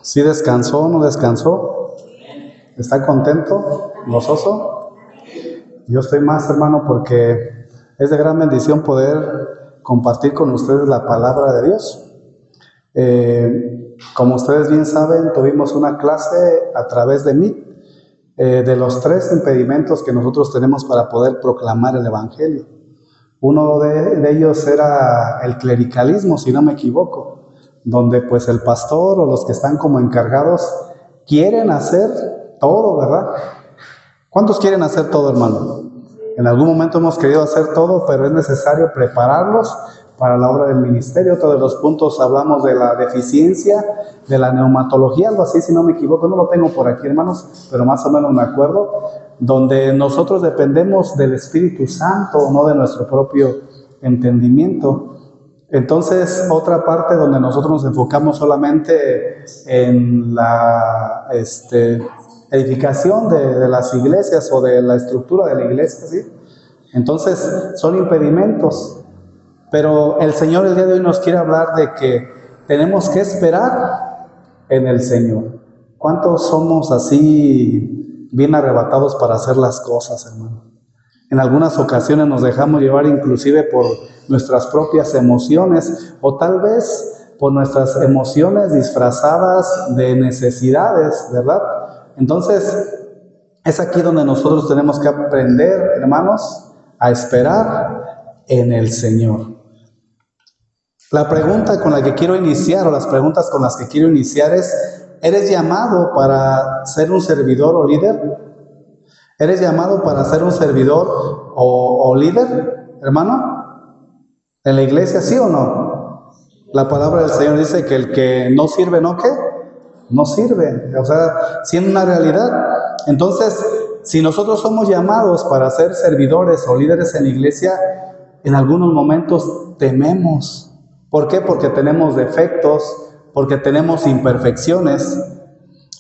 ¿Sí descansó o no descansó? ¿Está contento? ¿Gozoso? Yo estoy más, hermano, porque es de gran bendición poder compartir con ustedes la palabra de Dios. Como ustedes bien saben, tuvimos una clase a través de Meet de los 3 impedimentos que nosotros tenemos para poder proclamar el Evangelio. Uno de ellos era el clericalismo, si no me equivoco, donde pues el pastor o los que están como encargados quieren hacer todo, ¿verdad? ¿Cuántos quieren hacer todo, hermano? En algún momento hemos querido hacer todo, pero es necesario prepararlos para la obra del ministerio. Otro de los puntos hablamos de la deficiencia, de la neumatología, algo así, si no me equivoco, no lo tengo por aquí, hermanos, pero más o menos me acuerdo, donde nosotros dependemos del Espíritu Santo, no de nuestro propio entendimiento. Entonces, otra parte donde nosotros nos enfocamos solamente en la edificación de las iglesias o de la estructura de la iglesia, ¿sí? Entonces, son impedimentos. Pero el Señor el día de hoy nos quiere hablar de que tenemos que esperar en el Señor. ¿Cuántos somos así bien arrebatados para hacer las cosas, hermano? En algunas ocasiones nos dejamos llevar inclusive por nuestras propias emociones o tal vez por nuestras emociones disfrazadas de necesidades, ¿verdad? Entonces, es aquí donde nosotros tenemos que aprender, hermanos, a esperar en el Señor. La pregunta con la que quiero iniciar, o las preguntas con las que quiero iniciar es, ¿eres llamado para ser un servidor o líder? ¿Eres llamado para ser un servidor o líder, hermano? ¿En la iglesia, sí o no? La palabra del Señor dice que el que no sirve, ¿no qué? No sirve. O sea, siendo una realidad. Entonces, si nosotros somos llamados para ser servidores o líderes en la iglesia, en algunos momentos tememos. ¿Por qué? Porque tenemos defectos, porque tenemos imperfecciones.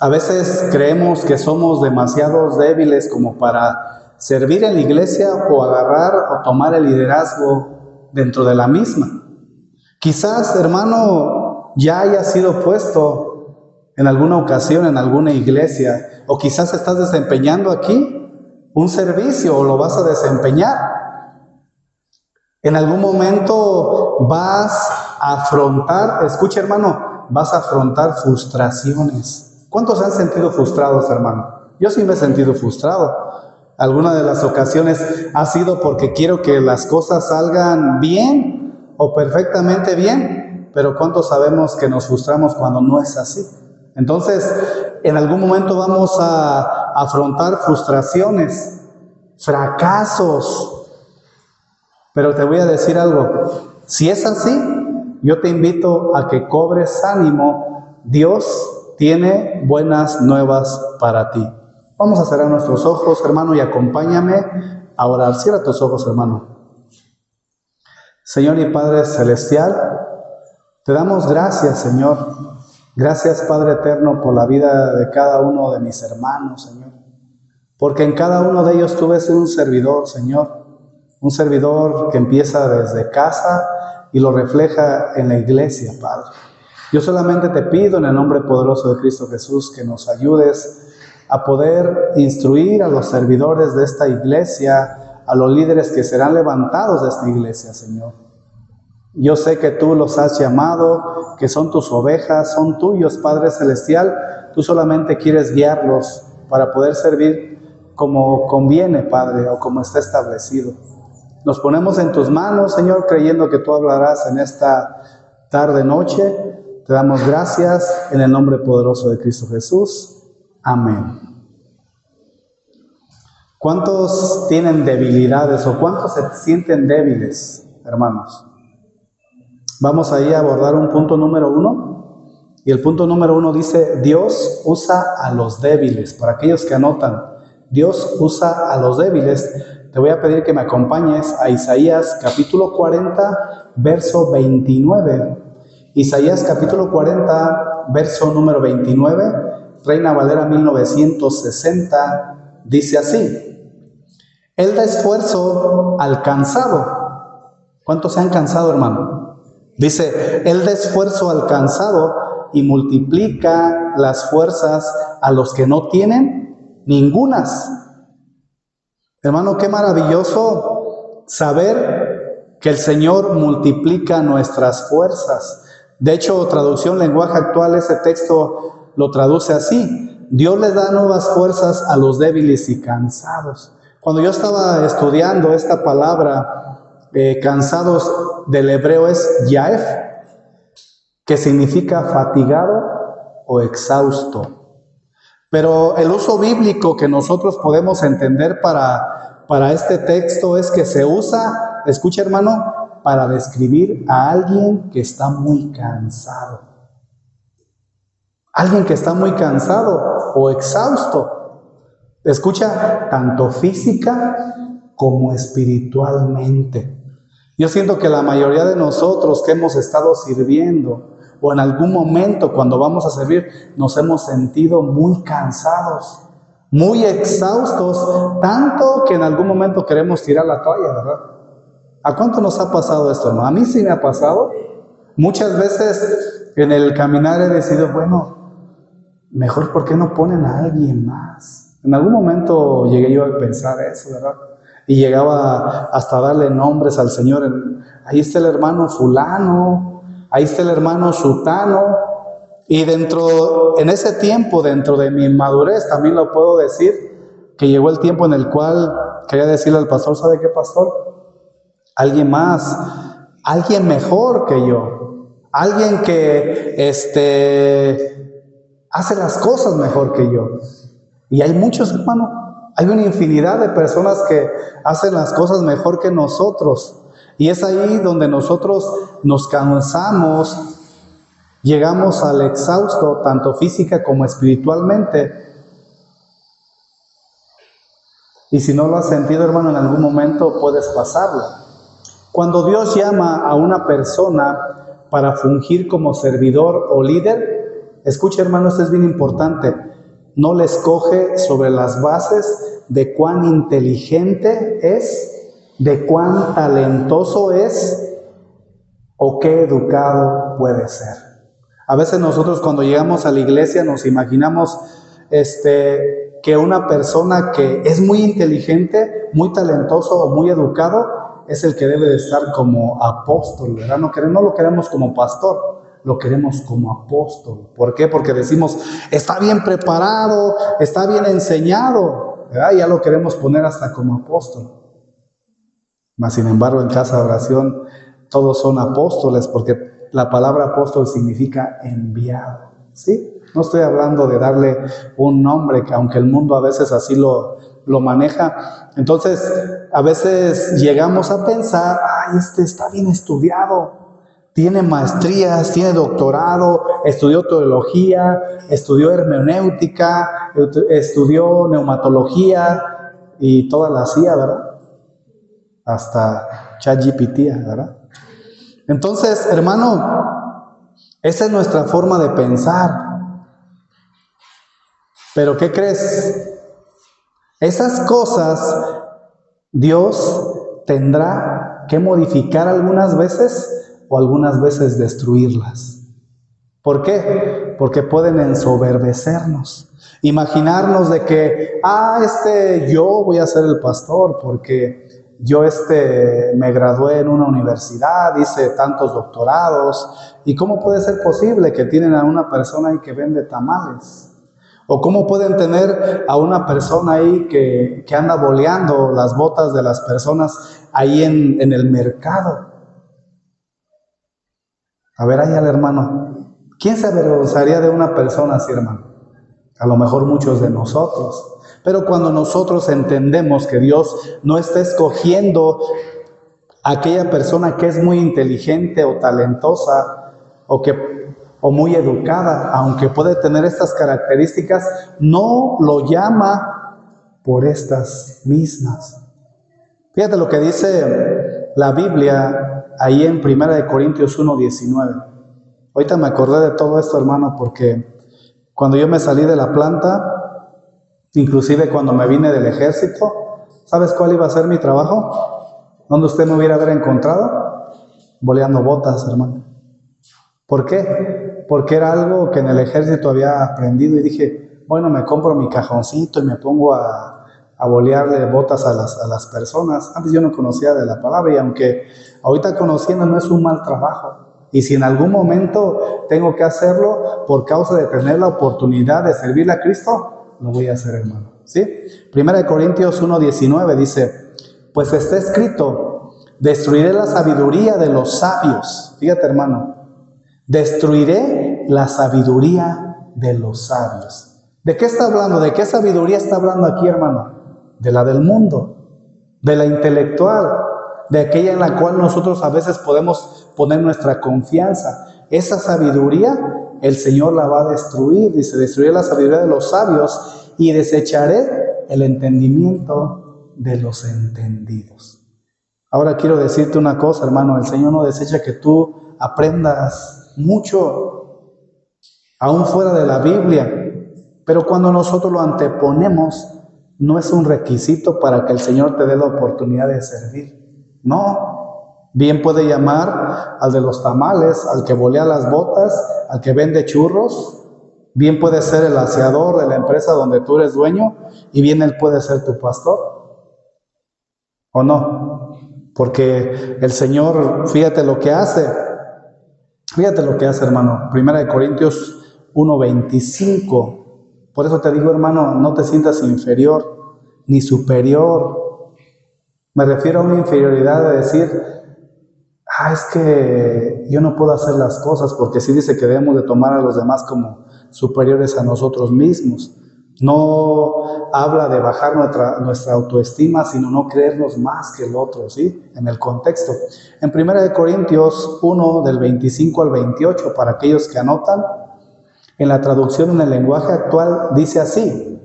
A veces creemos que somos demasiado débiles como para servir en la iglesia o agarrar o tomar el liderazgo dentro de la misma. Quizás, hermano, ya haya sido puesto en alguna ocasión en alguna iglesia, o quizás estás desempeñando aquí un servicio o lo vas a desempeñar. En algún momento vas a afrontar, escucha, hermano, vas a afrontar frustraciones. ¿Cuántos se han sentido frustrados, hermano? Yo sí me he sentido frustrado. Alguna de las ocasiones ha sido porque quiero que las cosas salgan bien o perfectamente bien, pero ¿cuántos sabemos que nos frustramos cuando no es así? Entonces, en algún momento vamos a afrontar frustraciones, fracasos. Pero te voy a decir algo, si es así, yo te invito a que cobres ánimo. Dios tiene buenas nuevas para ti. Vamos a cerrar nuestros ojos, hermano, y acompáñame a orar. Cierra tus ojos, hermano. Señor y Padre Celestial, te damos gracias, Señor. Gracias, Padre Eterno, por la vida de cada uno de mis hermanos, Señor. Porque en cada uno de ellos tú ves un servidor, Señor. Un servidor que empieza desde casa y lo refleja en la iglesia, Padre. Yo solamente te pido en el nombre poderoso de Cristo Jesús que nos ayudes a poder instruir a los servidores de esta iglesia, a los líderes que serán levantados de esta iglesia, Señor. Yo sé que tú los has llamado, que son tus ovejas, son tuyos, Padre Celestial. Tú solamente quieres guiarlos para poder servir como conviene, Padre, o como está establecido. Nos ponemos en tus manos, Señor, creyendo que tú hablarás en esta tarde-noche. Te damos gracias en el nombre poderoso de Cristo Jesús. Amén. ¿Cuántos tienen debilidades o cuántos se sienten débiles, hermanos? Vamos ahí a abordar un punto número 1. Y el punto número 1 dice, Dios usa a los débiles. Para aquellos que anotan, Dios usa a los débiles. Te voy a pedir que me acompañes a Isaías capítulo 40, verso 29. Isaías capítulo 40, verso número 29, Reina Valera 1960, dice así: Él da esfuerzo al cansado. ¿Cuántos se han cansado, hermano? Dice, Él da esfuerzo al cansado y multiplica las fuerzas a los que no tienen ningunas. Hermano, qué maravilloso saber que el Señor multiplica nuestras fuerzas. De hecho, traducción lenguaje actual, ese texto lo traduce así: Dios les da nuevas fuerzas a los débiles y cansados. Cuando yo estaba estudiando esta palabra, cansados, del hebreo es yaef, que significa fatigado o exhausto. Pero el uso bíblico que nosotros podemos entender para este texto es que se usa, escucha hermano, para describir a alguien que está muy cansado. Alguien que está muy cansado o exhausto. Escucha, tanto física como espiritualmente. Yo siento que la mayoría de nosotros que hemos estado sirviendo o en algún momento cuando vamos a servir nos hemos sentido muy cansados, muy exhaustos, tanto que en algún momento queremos tirar la toalla, ¿verdad? ¿A cuánto nos ha pasado esto, no? A mí sí me ha pasado. Muchas veces en el caminar he decidido, bueno, mejor ¿por qué no ponen a alguien más? En algún momento llegué yo a pensar eso, ¿verdad? Y llegaba hasta darle nombres al Señor. Ahí está el hermano fulano, ahí está el hermano sutano. Y en ese tiempo, dentro de mi madurez, también lo puedo decir, que llegó el tiempo en el cual quería decirle al pastor, ¿sabe qué, pastor? Alguien más, alguien mejor que yo, alguien que hace las cosas mejor que yo. Y hay muchos, hermano, hay una infinidad de personas que hacen las cosas mejor que nosotros. Y es ahí donde nosotros nos cansamos, llegamos al exhausto, tanto física como espiritualmente. Y si no lo has sentido, hermano, en algún momento puedes pasarlo. Cuando Dios llama a una persona para fungir como servidor o líder, escucha, hermano, esto es bien importante. No le escoge sobre las bases de cuán inteligente es, de cuán talentoso es o qué educado puede ser. A veces nosotros cuando llegamos a la iglesia nos imaginamos que una persona que es muy inteligente, muy talentoso o muy educado es el que debe de estar como apóstol, ¿verdad? No lo queremos como pastor, lo queremos como apóstol. ¿Por qué? Porque decimos, está bien preparado, está bien enseñado, ¿verdad? Ya lo queremos poner hasta como apóstol. Mas sin embargo, en casa de oración todos son apóstoles, porque la palabra apóstol significa enviado, ¿sí? No estoy hablando de darle un nombre, que aunque el mundo a veces así lo maneja. Entonces, a veces llegamos a pensar, ay, está bien estudiado, tiene maestrías, tiene doctorado, estudió teología, estudió hermenéutica, estudió neumatología y toda la CIA, ¿verdad? Hasta ChatGPT, ¿verdad? Entonces, hermano, esa es nuestra forma de pensar. Pero ¿qué crees? Esas cosas Dios tendrá que modificar algunas veces o algunas veces destruirlas. ¿Por qué? Porque pueden ensoberbecernos. Imaginarnos de que, yo voy a ser el pastor porque yo me gradué en una universidad, hice tantos doctorados. ¿Y cómo puede ser posible que tienen a una persona ahí que vende tamales? ¿O cómo pueden tener a una persona ahí que anda boleando las botas de las personas ahí en el mercado? A ver, ahí al hermano, ¿quién se avergonzaría de una persona así, hermano? A lo mejor muchos de nosotros. Pero cuando nosotros entendemos que Dios no está escogiendo a aquella persona que es muy inteligente o talentosa o muy educada, aunque puede tener estas características, no lo llama por estas mismas. Fíjate lo que dice la Biblia ahí en 1 Corintios 1:19. Ahorita me acordé de todo esto, hermano, porque cuando yo me salí de la planta, inclusive cuando me vine del ejército, ¿sabes cuál iba a ser mi trabajo? ¿Dónde usted me hubiera encontrado? Boleando botas, hermano. ¿Por qué? Porque era algo que en el ejército había aprendido y dije, bueno, me compro mi cajoncito y me pongo a bolearle botas a las personas. Antes yo no conocía de la palabra y aunque ahorita conociendo no es un mal trabajo. Y si en algún momento tengo que hacerlo por causa de tener la oportunidad de servirle a Cristo, lo voy a hacer, hermano. ¿Sí? Primera de Corintios 1:19 dice, pues está escrito, destruiré la sabiduría de los sabios. Fíjate, hermano, destruiré la sabiduría de los sabios. ¿De qué está hablando? ¿De qué sabiduría está hablando aquí, hermano? De la del mundo, de la intelectual, de aquella en la cual nosotros a veces podemos poner nuestra confianza. Esa sabiduría el Señor la va a destruir. Dice, destruiré la sabiduría de los sabios y desecharé el entendimiento de los entendidos. Ahora quiero decirte una cosa, hermano, el Señor no desecha que tú aprendas mucho, aún fuera de la Biblia, pero cuando nosotros lo anteponemos, no es un requisito para que el Señor te dé la oportunidad de servir. No, bien puede llamar al de los tamales, al que bolea las botas, al que vende churros, bien puede ser el aseador de la empresa donde tú eres dueño, y bien él puede ser tu pastor, ¿o no? Porque el Señor, fíjate lo que hace, hermano. Primera de Corintios 1:25. Por eso te digo, hermano, no te sientas inferior ni superior. Me refiero a una inferioridad de decir, es que yo no puedo hacer las cosas, porque sí dice que debemos de tomar a los demás como superiores a nosotros mismos. No habla de bajar nuestra autoestima, sino no creernos más que el otro, ¿sí? En el contexto. En 1 Corintios 1, del 25 al 28, para aquellos que anotan, en la traducción en el lenguaje actual dice así: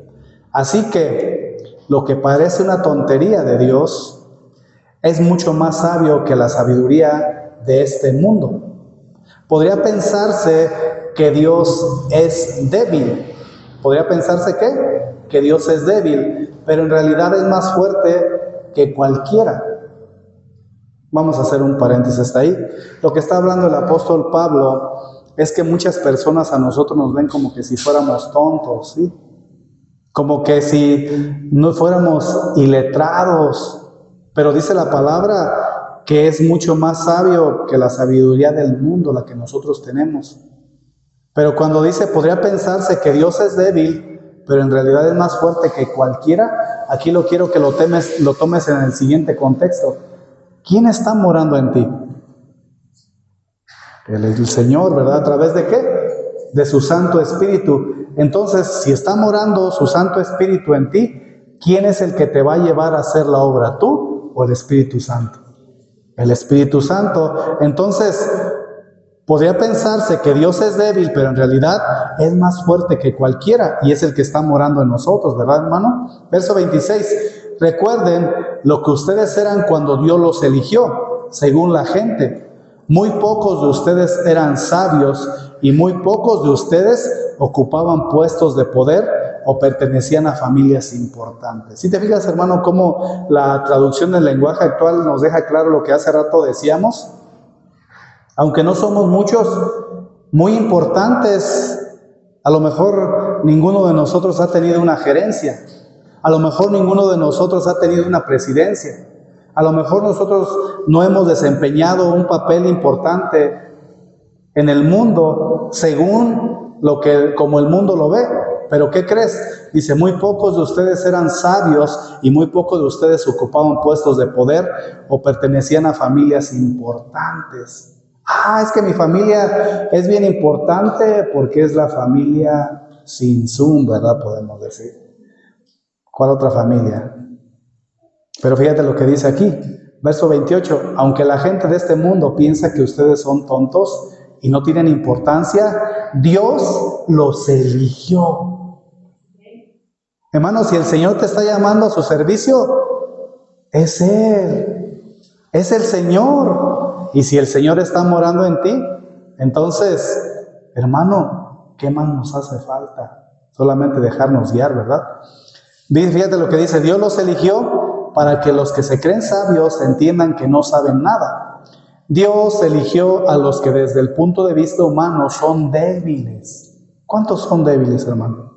así que lo que parece una tontería de Dios es mucho más sabio que la sabiduría de este mundo. Podría pensarse que Dios es débil. Podría pensarse que Dios es débil, pero en realidad es más fuerte que cualquiera. Vamos a hacer un paréntesis hasta ahí. Lo que está hablando el apóstol Pablo es que muchas personas a nosotros nos ven como que si fuéramos tontos, ¿sí? Como que si no fuéramos iletrados, pero dice la palabra que es mucho más sabio que la sabiduría del mundo, la que nosotros tenemos. Pero cuando dice, podría pensarse que Dios es débil, pero en realidad es más fuerte que cualquiera, aquí lo quiero que lo tomes en el siguiente contexto. ¿Quién está morando en ti? El Señor, ¿verdad? ¿A través de qué? De su Santo Espíritu. Entonces, si está morando su Santo Espíritu en ti, ¿quién es el que te va a llevar a hacer la obra? ¿Tú o el Espíritu Santo? El Espíritu Santo. Entonces, podría pensarse que Dios es débil, pero en realidad es más fuerte que cualquiera y es el que está morando en nosotros, ¿verdad, hermano? Verso 26. Recuerden lo que ustedes eran cuando Dios los eligió, según la gente. Muy pocos de ustedes eran sabios y muy pocos de ustedes ocupaban puestos de poder o pertenecían a familias importantes. Si te fijas, hermano, cómo la traducción del lenguaje actual nos deja claro lo que hace rato decíamos. Aunque no somos muchos, muy importantes, a lo mejor ninguno de nosotros ha tenido una gerencia, a lo mejor ninguno de nosotros ha tenido una presidencia, a lo mejor nosotros no hemos desempeñado un papel importante en el mundo según como el mundo lo ve. Pero ¿qué crees? Dice, muy pocos de ustedes eran sabios y muy pocos de ustedes ocupaban puestos de poder o pertenecían a familias importantes. Es que mi familia es bien importante porque es la familia sin Zoom, ¿verdad? Podemos decir. ¿Cuál otra familia? Pero fíjate lo que dice aquí, verso 28. Aunque la gente de este mundo piensa que ustedes son tontos y no tienen importancia, Dios los eligió. Hermano, si el Señor te está llamando a su servicio, es Él. Es el Señor. Y si el Señor está morando en ti, entonces, hermano, ¿qué más nos hace falta? Solamente dejarnos guiar, ¿verdad? Fíjate lo que dice, Dios los eligió para que los que se creen sabios entiendan que no saben nada, Dios eligió a los que desde el punto de vista humano son débiles. ¿Cuántos son débiles, hermano?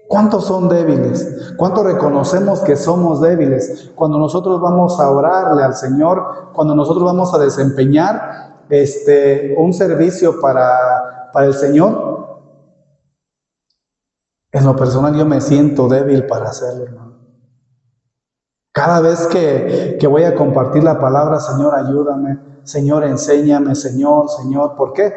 ¿Cuántos son débiles? ¿Cuántos reconocemos que somos débiles? Cuando nosotros vamos a orarle al Señor, cuando nosotros vamos a desempeñar un servicio para el Señor, en lo personal yo me siento débil para hacerlo, hermano. Cada vez que voy a compartir la palabra, Señor, ayúdame, Señor, enséñame, Señor, ¿por qué?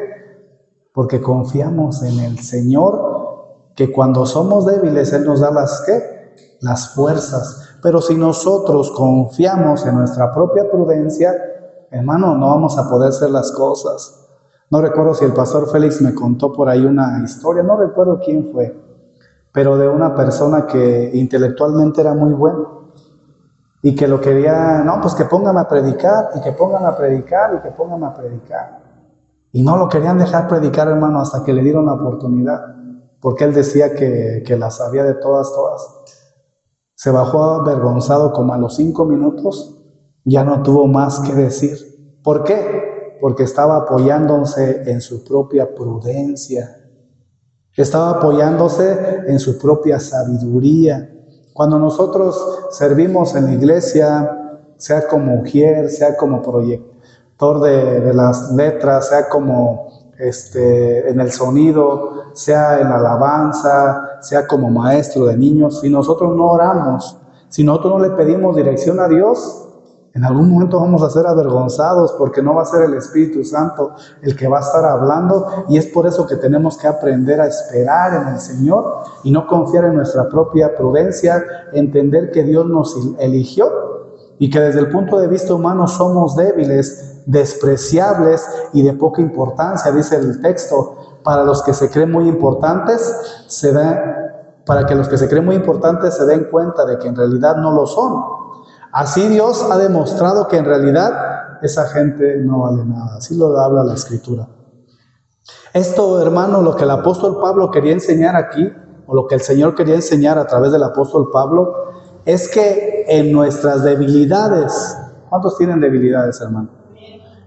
Porque confiamos en el Señor, que cuando somos débiles, Él nos da las fuerzas. Pero si nosotros confiamos en nuestra propia prudencia, hermano, no vamos a poder hacer las cosas. No recuerdo si el pastor Félix me contó por ahí una historia, no recuerdo quién fue, pero de una persona que intelectualmente era muy buena. Y que lo quería, no, pues que póngame a predicar, y que póngame a predicar, y que póngame a predicar. Y no lo querían dejar predicar, hermano, hasta que le dieron la oportunidad. Porque él decía que las sabía de todas. Se bajó avergonzado como a los 5 minutos, ya no tuvo más que decir. ¿Por qué? Porque estaba apoyándose en su propia prudencia. Estaba apoyándose en su propia sabiduría. Cuando nosotros servimos en la iglesia, sea como ujier, sea como proyector de las letras, sea como en el sonido, sea en la alabanza, sea como maestro de niños, si nosotros no oramos, si nosotros no le pedimos dirección a Dios, en algún momento vamos a ser avergonzados porque no va a ser el Espíritu Santo el que va a estar hablando, y es por eso que tenemos que aprender a esperar en el Señor y no confiar en nuestra propia prudencia, entender que Dios nos eligió y que desde el punto de vista humano somos débiles, despreciables y de poca importancia, dice el texto, para los que se creen muy importantes, para que los que se creen muy importantes se den cuenta de que en realidad no lo son. Así Dios ha demostrado que en realidad esa gente no vale nada. Así lo habla la Escritura. Esto, hermano, lo que el apóstol Pablo quería enseñar aquí, o lo que el Señor quería enseñar a través del apóstol Pablo, es que en nuestras debilidades, ¿cuántos tienen debilidades, hermano?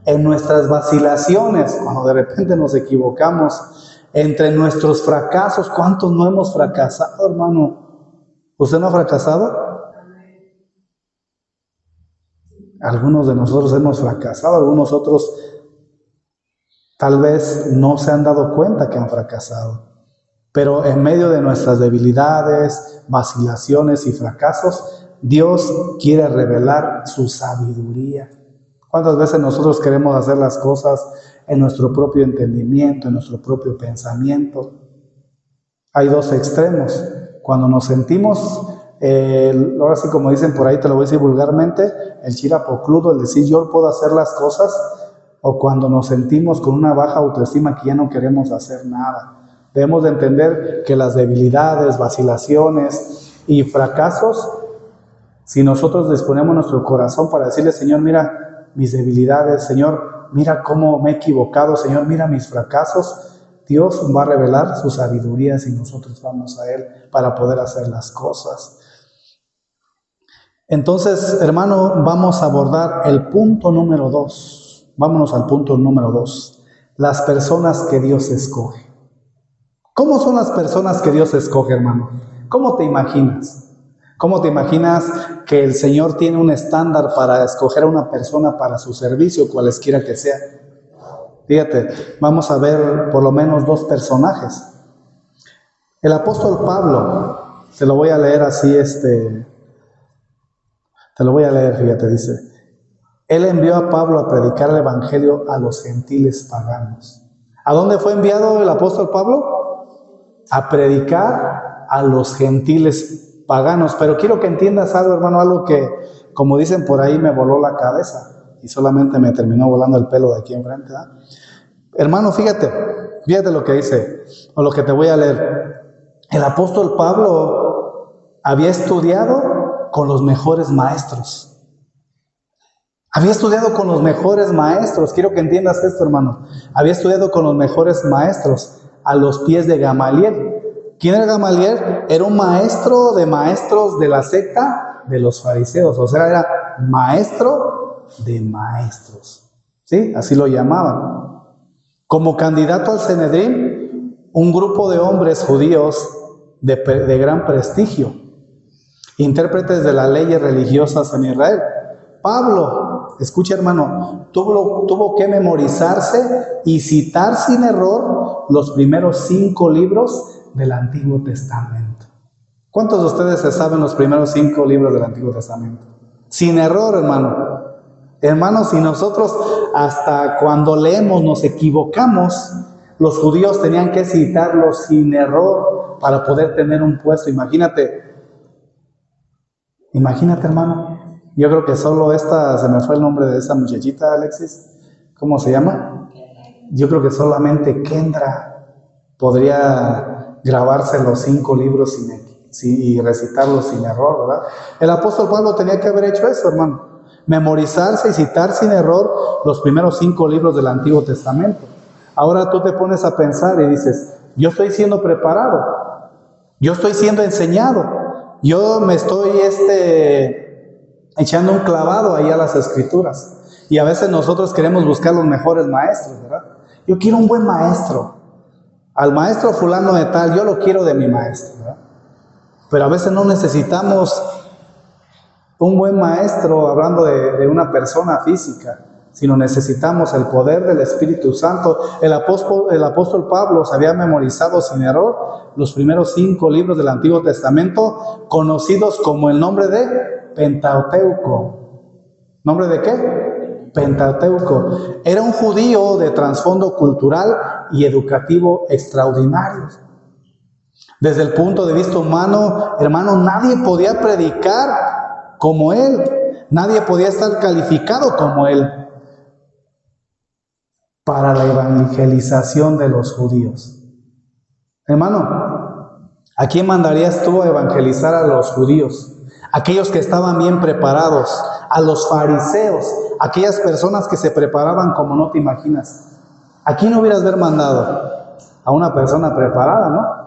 En nuestras vacilaciones, cuando de repente nos equivocamos, entre nuestros fracasos, ¿cuántos no hemos fracasado, hermano? ¿Usted no ha fracasado? Algunos de nosotros hemos fracasado, algunos otros tal vez no se han dado cuenta que han fracasado. Pero en medio de nuestras debilidades, vacilaciones y fracasos, Dios quiere revelar su sabiduría. ¿Cuántas veces nosotros queremos hacer las cosas en nuestro propio entendimiento, en nuestro propio pensamiento? Hay dos extremos. Cuando nos sentimos, ahora sí como dicen por ahí, te lo voy a decir vulgarmente, el chirapocludo, el decir yo puedo hacer las cosas, o cuando nos sentimos con una baja autoestima que ya no queremos hacer nada. Debemos de entender que las debilidades, vacilaciones y fracasos, si nosotros disponemos nuestro corazón para decirle, Señor, mira mis debilidades, Señor, mira cómo me he equivocado, Señor, mira mis fracasos, Dios va a revelar su sabiduría si nosotros vamos a Él para poder hacer las cosas. Entonces, hermano, vamos a abordar el punto número 2. Vámonos al punto número 2. Las personas que Dios escoge. ¿Cómo son las personas que Dios escoge, hermano? ¿Cómo te imaginas? ¿Cómo te imaginas que el Señor tiene un estándar para escoger a una persona para su servicio, cualesquiera que sea? Fíjate, vamos a ver por lo menos 2 personajes. El apóstol Pablo, te lo voy a leer así, te lo voy a leer, fíjate, dice, Él envió a Pablo a predicar el evangelio a los gentiles paganos. ¿A dónde fue enviado el apóstol Pablo? A predicar a los gentiles paganos. Pero quiero que entiendas algo, hermano, algo que, como dicen por ahí, me voló la cabeza y solamente me terminó volando el pelo de aquí enfrente, ¿eh? Hermano, fíjate lo que dice, o lo que te voy a leer. El apóstol Pablo había estudiado con los mejores maestros. Había estudiado con los mejores maestros. Quiero que entiendas esto, hermano. Había estudiado con los mejores maestros a los pies de Gamaliel. ¿Quién era Gamaliel? Era un maestro de maestros de la secta de los fariseos. O sea, era maestro de maestros. ¿sí? Así lo llamaban. Como candidato al Sanedrín, un grupo de hombres judíos de gran prestigio, intérpretes de las leyes religiosas en Israel. Pablo, escucha hermano, tuvo que memorizarse y citar sin error los primeros 5 libros del Antiguo Testamento. ¿Cuántos de ustedes se saben los primeros 5 libros del Antiguo Testamento? Sin error, hermano. Hermanos, si nosotros hasta cuando leemos nos equivocamos, los judíos tenían que citarlos sin error para poder tener un puesto. Imagínate, hermano. Yo creo que solo se me fue el nombre de esa muchachita, Alexis. ¿Cómo se llama? Yo creo que solamente Kendra podría grabarse los 5 libros y recitarlos sin error, ¿verdad? El apóstol Pablo tenía que haber hecho eso, hermano. Memorizarse y citar sin error los primeros 5 libros del Antiguo Testamento. Ahora tú te pones a pensar y dices, yo estoy siendo preparado, yo estoy siendo enseñado, yo me estoy echando un clavado ahí a las Escrituras. Y a veces nosotros queremos buscar los mejores maestros, ¿verdad? Yo quiero un buen maestro. Al maestro fulano de tal, yo lo quiero de mi maestro, ¿verdad? Pero a veces no necesitamos un buen maestro hablando de una persona física, sino necesitamos el poder del Espíritu Santo. El apóstol Pablo se había memorizado sin error los primeros 5 libros del Antiguo Testamento, conocidos como el nombre de Pentateuco. ¿Nombre de qué? Pentateuco. Era un judío de trasfondo cultural y educativo extraordinario. Desde el punto de vista humano, hermano, nadie podía predicar como él, nadie podía estar calificado como él para la evangelización de los judíos. Hermano, ¿a quién mandarías tú a evangelizar a los judíos? Aquellos que estaban bien preparados, a los fariseos, aquellas personas que se preparaban como no te imaginas. ¿A quién hubieras mandado? A una persona preparada, ¿no?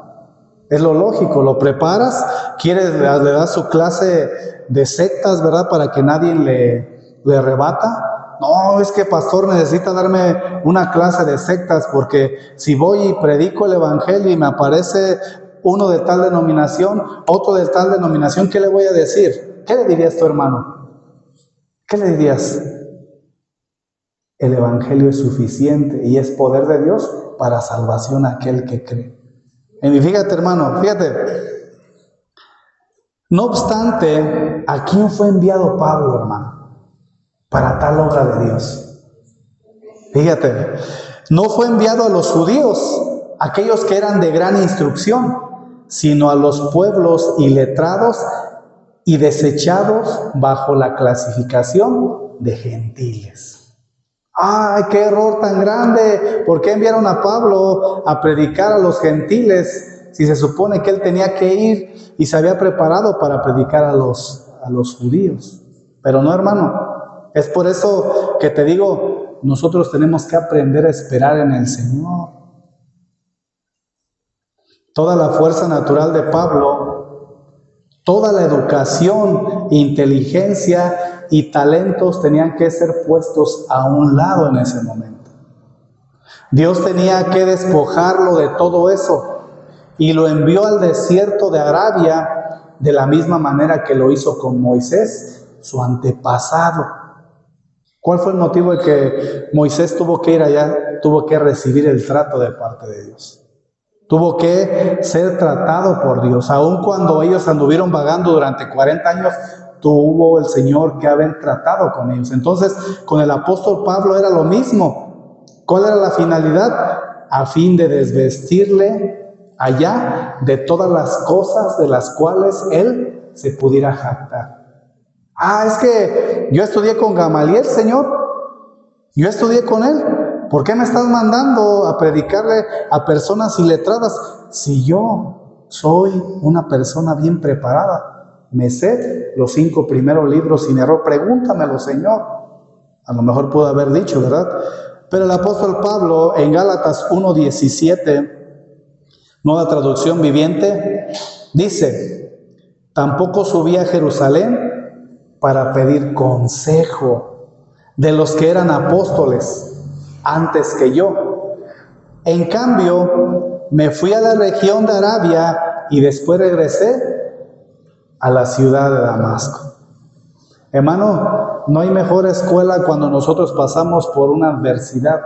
Es lo lógico, lo preparas, le das su clase de sectas, ¿verdad? Para que nadie le rebata. No, es que pastor necesita darme una clase de sectas, porque si voy y predico el evangelio y me aparece uno de tal denominación, otro de tal denominación, ¿qué le voy a decir? ¿Qué le dirías tu hermano? ¿Qué le dirías? El evangelio es suficiente y es poder de Dios para salvación a aquel que cree. Y fíjate, hermano, no obstante, ¿a quién fue enviado Pablo, hermano? Para tal obra de Dios. Fíjate, no fue enviado a los judíos, aquellos que eran de gran instrucción, sino a los pueblos iletrados y desechados bajo la clasificación de gentiles. ¡Ay, qué error tan grande! ¿Por qué enviaron a Pablo a predicar a los gentiles si se supone que él tenía que ir y se había preparado para predicar a los judíos? Pero no, hermano. Es por eso que te digo, nosotros tenemos que aprender a esperar en el Señor. Toda la fuerza natural de Pablo, toda la educación, inteligencia y talentos tenían que ser puestos a un lado en ese momento. Dios tenía que despojarlo de todo eso y lo envió al desierto de Arabia de la misma manera que lo hizo con Moisés, su antepasado. ¿Cuál fue el motivo de que Moisés tuvo que ir allá? Tuvo que recibir el trato de parte de Dios. Tuvo que ser tratado por Dios. Aun cuando ellos anduvieron vagando durante 40 años, tuvo el Señor que haber tratado con ellos. Entonces, con el apóstol Pablo era lo mismo. ¿Cuál era la finalidad? A fin de desvestirle allá de todas las cosas de las cuales él se pudiera jactar. Es que yo estudié con Gamaliel, Señor. Yo estudié con él. ¿Por qué me estás mandando a predicarle a personas iletradas si yo soy una persona bien preparada? Me sé los 5 primeros libros sin error. Pregúntamelo, Señor. A lo mejor pudo haber dicho, ¿verdad? Pero el apóstol Pablo en Gálatas 1:17, nueva traducción viviente, dice: tampoco subí a Jerusalén para pedir consejo de los que eran apóstoles antes que yo. En cambio, me fui a la región de Arabia y después regresé a la ciudad de Damasco. Hermano, no hay mejor escuela cuando nosotros pasamos por una adversidad,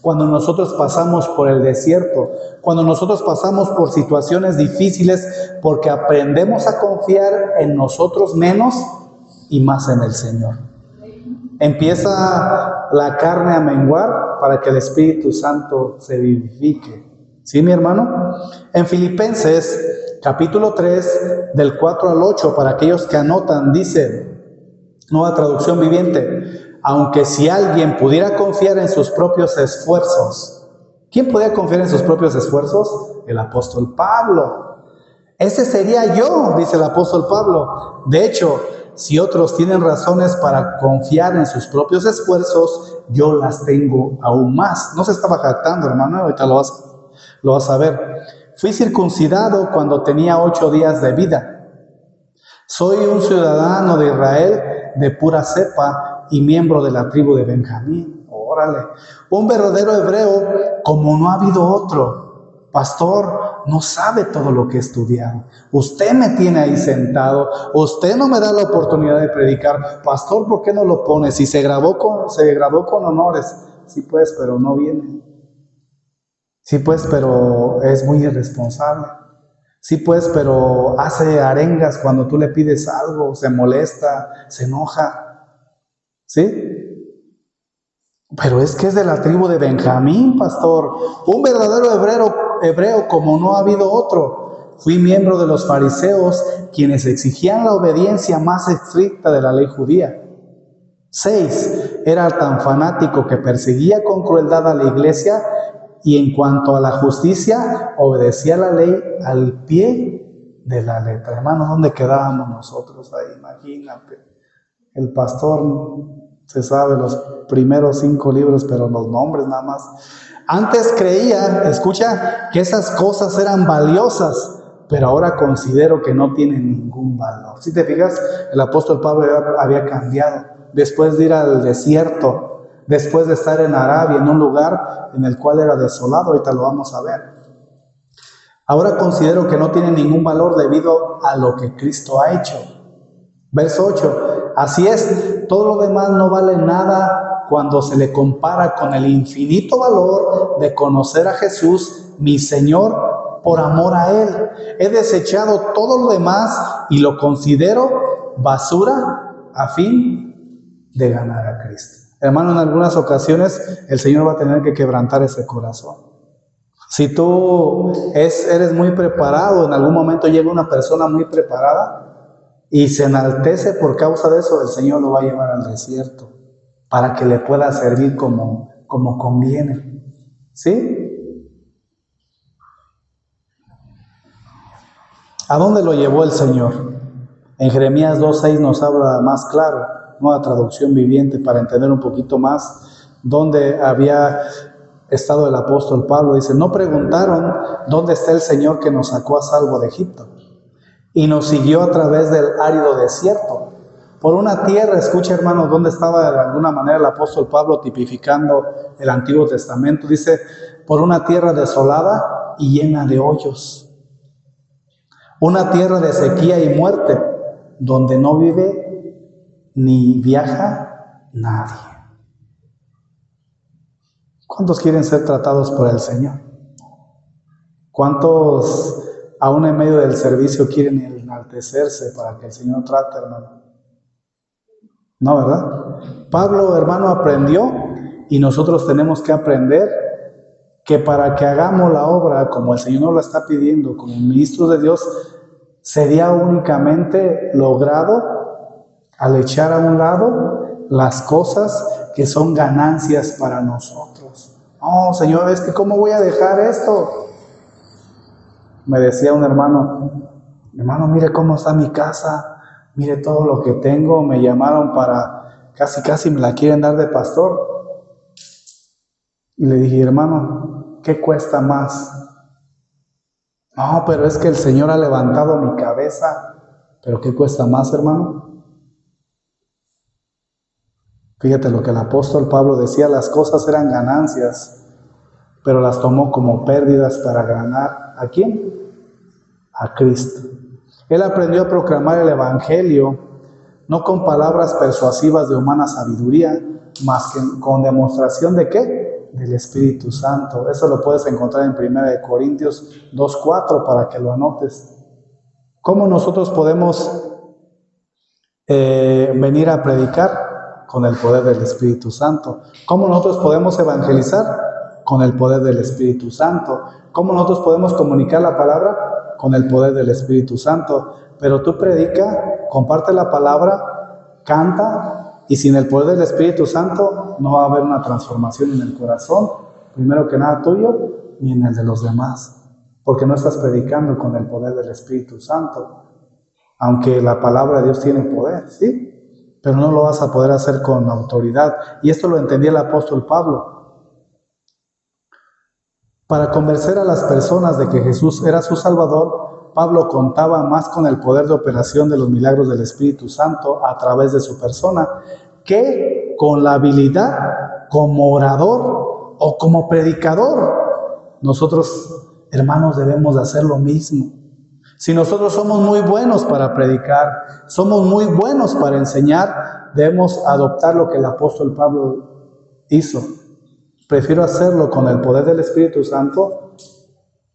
cuando nosotros pasamos por el desierto, cuando nosotros pasamos por situaciones difíciles, porque aprendemos a confiar en nosotros menos y más en el Señor. Empieza la carne a menguar para que el Espíritu Santo se vivifique. ¿Sí, mi hermano? En Filipenses, capítulo 3, del 4 al 8, para aquellos que anotan, dice, Nueva Traducción Viviente, aunque si alguien pudiera confiar en sus propios esfuerzos. ¿Quién podía confiar en sus propios esfuerzos? El apóstol Pablo. Ese sería yo, dice el apóstol Pablo. De hecho, si otros tienen razones para confiar en sus propios esfuerzos, yo las tengo aún más. No se estaba jactando, hermano, ahorita lo vas a ver. Fui circuncidado cuando tenía 8 días de vida. Soy un ciudadano de Israel de pura cepa y miembro de la tribu de Benjamín. Órale, un verdadero hebreo como no ha habido otro. Pastor, no sabe todo lo que he estudiado. Usted me tiene ahí sentado. Usted no me da la oportunidad de predicar. Pastor, ¿por qué no lo pone? Si se graduó con honores. Sí, pues, pero no viene. Sí, pues, pero es muy irresponsable. Sí, pues, pero hace arengas cuando tú le pides algo, se molesta, se enoja. ¿Sí? Pero es que es de la tribu de Benjamín, pastor. Un verdadero hebreo como no ha habido otro. Fui miembro de los fariseos, quienes exigían la obediencia más estricta de la ley judía. 6. Era tan fanático que perseguía con crueldad a la iglesia y en cuanto a la justicia, obedecía la ley al pie de la letra. Hermano, ¿dónde quedábamos nosotros ahí? Imagínate. El pastor se sabe los primeros 5 libros, pero los nombres nada más. Antes creía, escucha, que esas cosas eran valiosas, pero ahora considero que no tienen ningún valor. Si te fijas, el apóstol Pablo había cambiado. Después de ir al desierto, después de estar en Arabia, en un lugar en el cual era desolado, ahorita lo vamos a ver. Ahora considero que no tiene ningún valor debido a lo que Cristo ha hecho. Verso 8. Así es, todo lo demás no vale nada cuando se le compara con el infinito valor de conocer a Jesús, mi Señor, por amor a Él. He desechado todo lo demás y lo considero basura a fin de ganar a Cristo. Hermano, en algunas ocasiones el Señor va a tener que quebrantar ese corazón. Si tú eres muy preparado, en algún momento llega una persona muy preparada y se enaltece por causa de eso, el Señor lo va a llevar al desierto para que le pueda servir como conviene. ¿Sí? ¿A dónde lo llevó el Señor? En Jeremías 2:6 nos habla más claro, Nueva Traducción Viviente, para entender un poquito más dónde había estado el apóstol Pablo. Dice, no preguntaron dónde está el Señor que nos sacó a salvo de Egipto y nos siguió a través del árido desierto, por una tierra. Escucha, hermanos, dónde estaba de alguna manera el apóstol Pablo tipificando el Antiguo Testamento. Dice, por una tierra desolada y llena de hoyos, una tierra de sequía y muerte, donde no vive ni viaja nadie. ¿Cuántos quieren ser tratados por el Señor? ¿Cuántos aún en medio del servicio quieren enaltecerse para que el Señor trate, hermano? No, ¿verdad? Pablo, hermano, aprendió, y nosotros tenemos que aprender que para que hagamos la obra como el Señor nos la está pidiendo, como ministros de Dios, sería únicamente logrado al echar a un lado las cosas que son ganancias para nosotros. No, Señor, es que ¿cómo voy a dejar esto? Me decía un hermano, mire cómo está mi casa, mire todo lo que tengo. Me llamaron para, casi me la quieren dar de pastor. Y le dije, hermano, ¿qué cuesta más? No, pero es que el Señor ha levantado mi cabeza. ¿Pero qué cuesta más, hermano? Fíjate lo que el apóstol Pablo decía, las cosas eran ganancias, pero las tomó como pérdidas para ganar, ¿a quién? A Cristo. Él aprendió a proclamar el evangelio, no con palabras persuasivas de humana sabiduría, más que con demostración ¿de qué? Del Espíritu Santo. Eso lo puedes encontrar en 1 Corintios 2:4 para que lo anotes. ¿Cómo nosotros podemos venir a predicar? Con el poder del Espíritu Santo. ¿Cómo nosotros podemos evangelizar? Con el poder del Espíritu Santo. ¿Cómo nosotros podemos comunicar la palabra? Con el poder del Espíritu Santo. Pero tú predica, comparte la palabra, canta, y sin el poder del Espíritu Santo no va a haber una transformación en el corazón, primero que nada tuyo, ni en el de los demás, porque no estás predicando con el poder del Espíritu Santo. Aunque la palabra de Dios tiene poder, ¿sí? Pero no lo vas a poder hacer con autoridad. Y esto lo entendía el apóstol Pablo. Para convencer a las personas de que Jesús era su Salvador, Pablo contaba más con el poder de operación de los milagros del Espíritu Santo a través de su persona que con la habilidad como orador o como predicador. Nosotros, hermanos, debemos de hacer lo mismo. Si nosotros somos muy buenos para predicar, somos muy buenos para enseñar, debemos adoptar lo que el apóstol Pablo hizo. Prefiero hacerlo con el poder del Espíritu Santo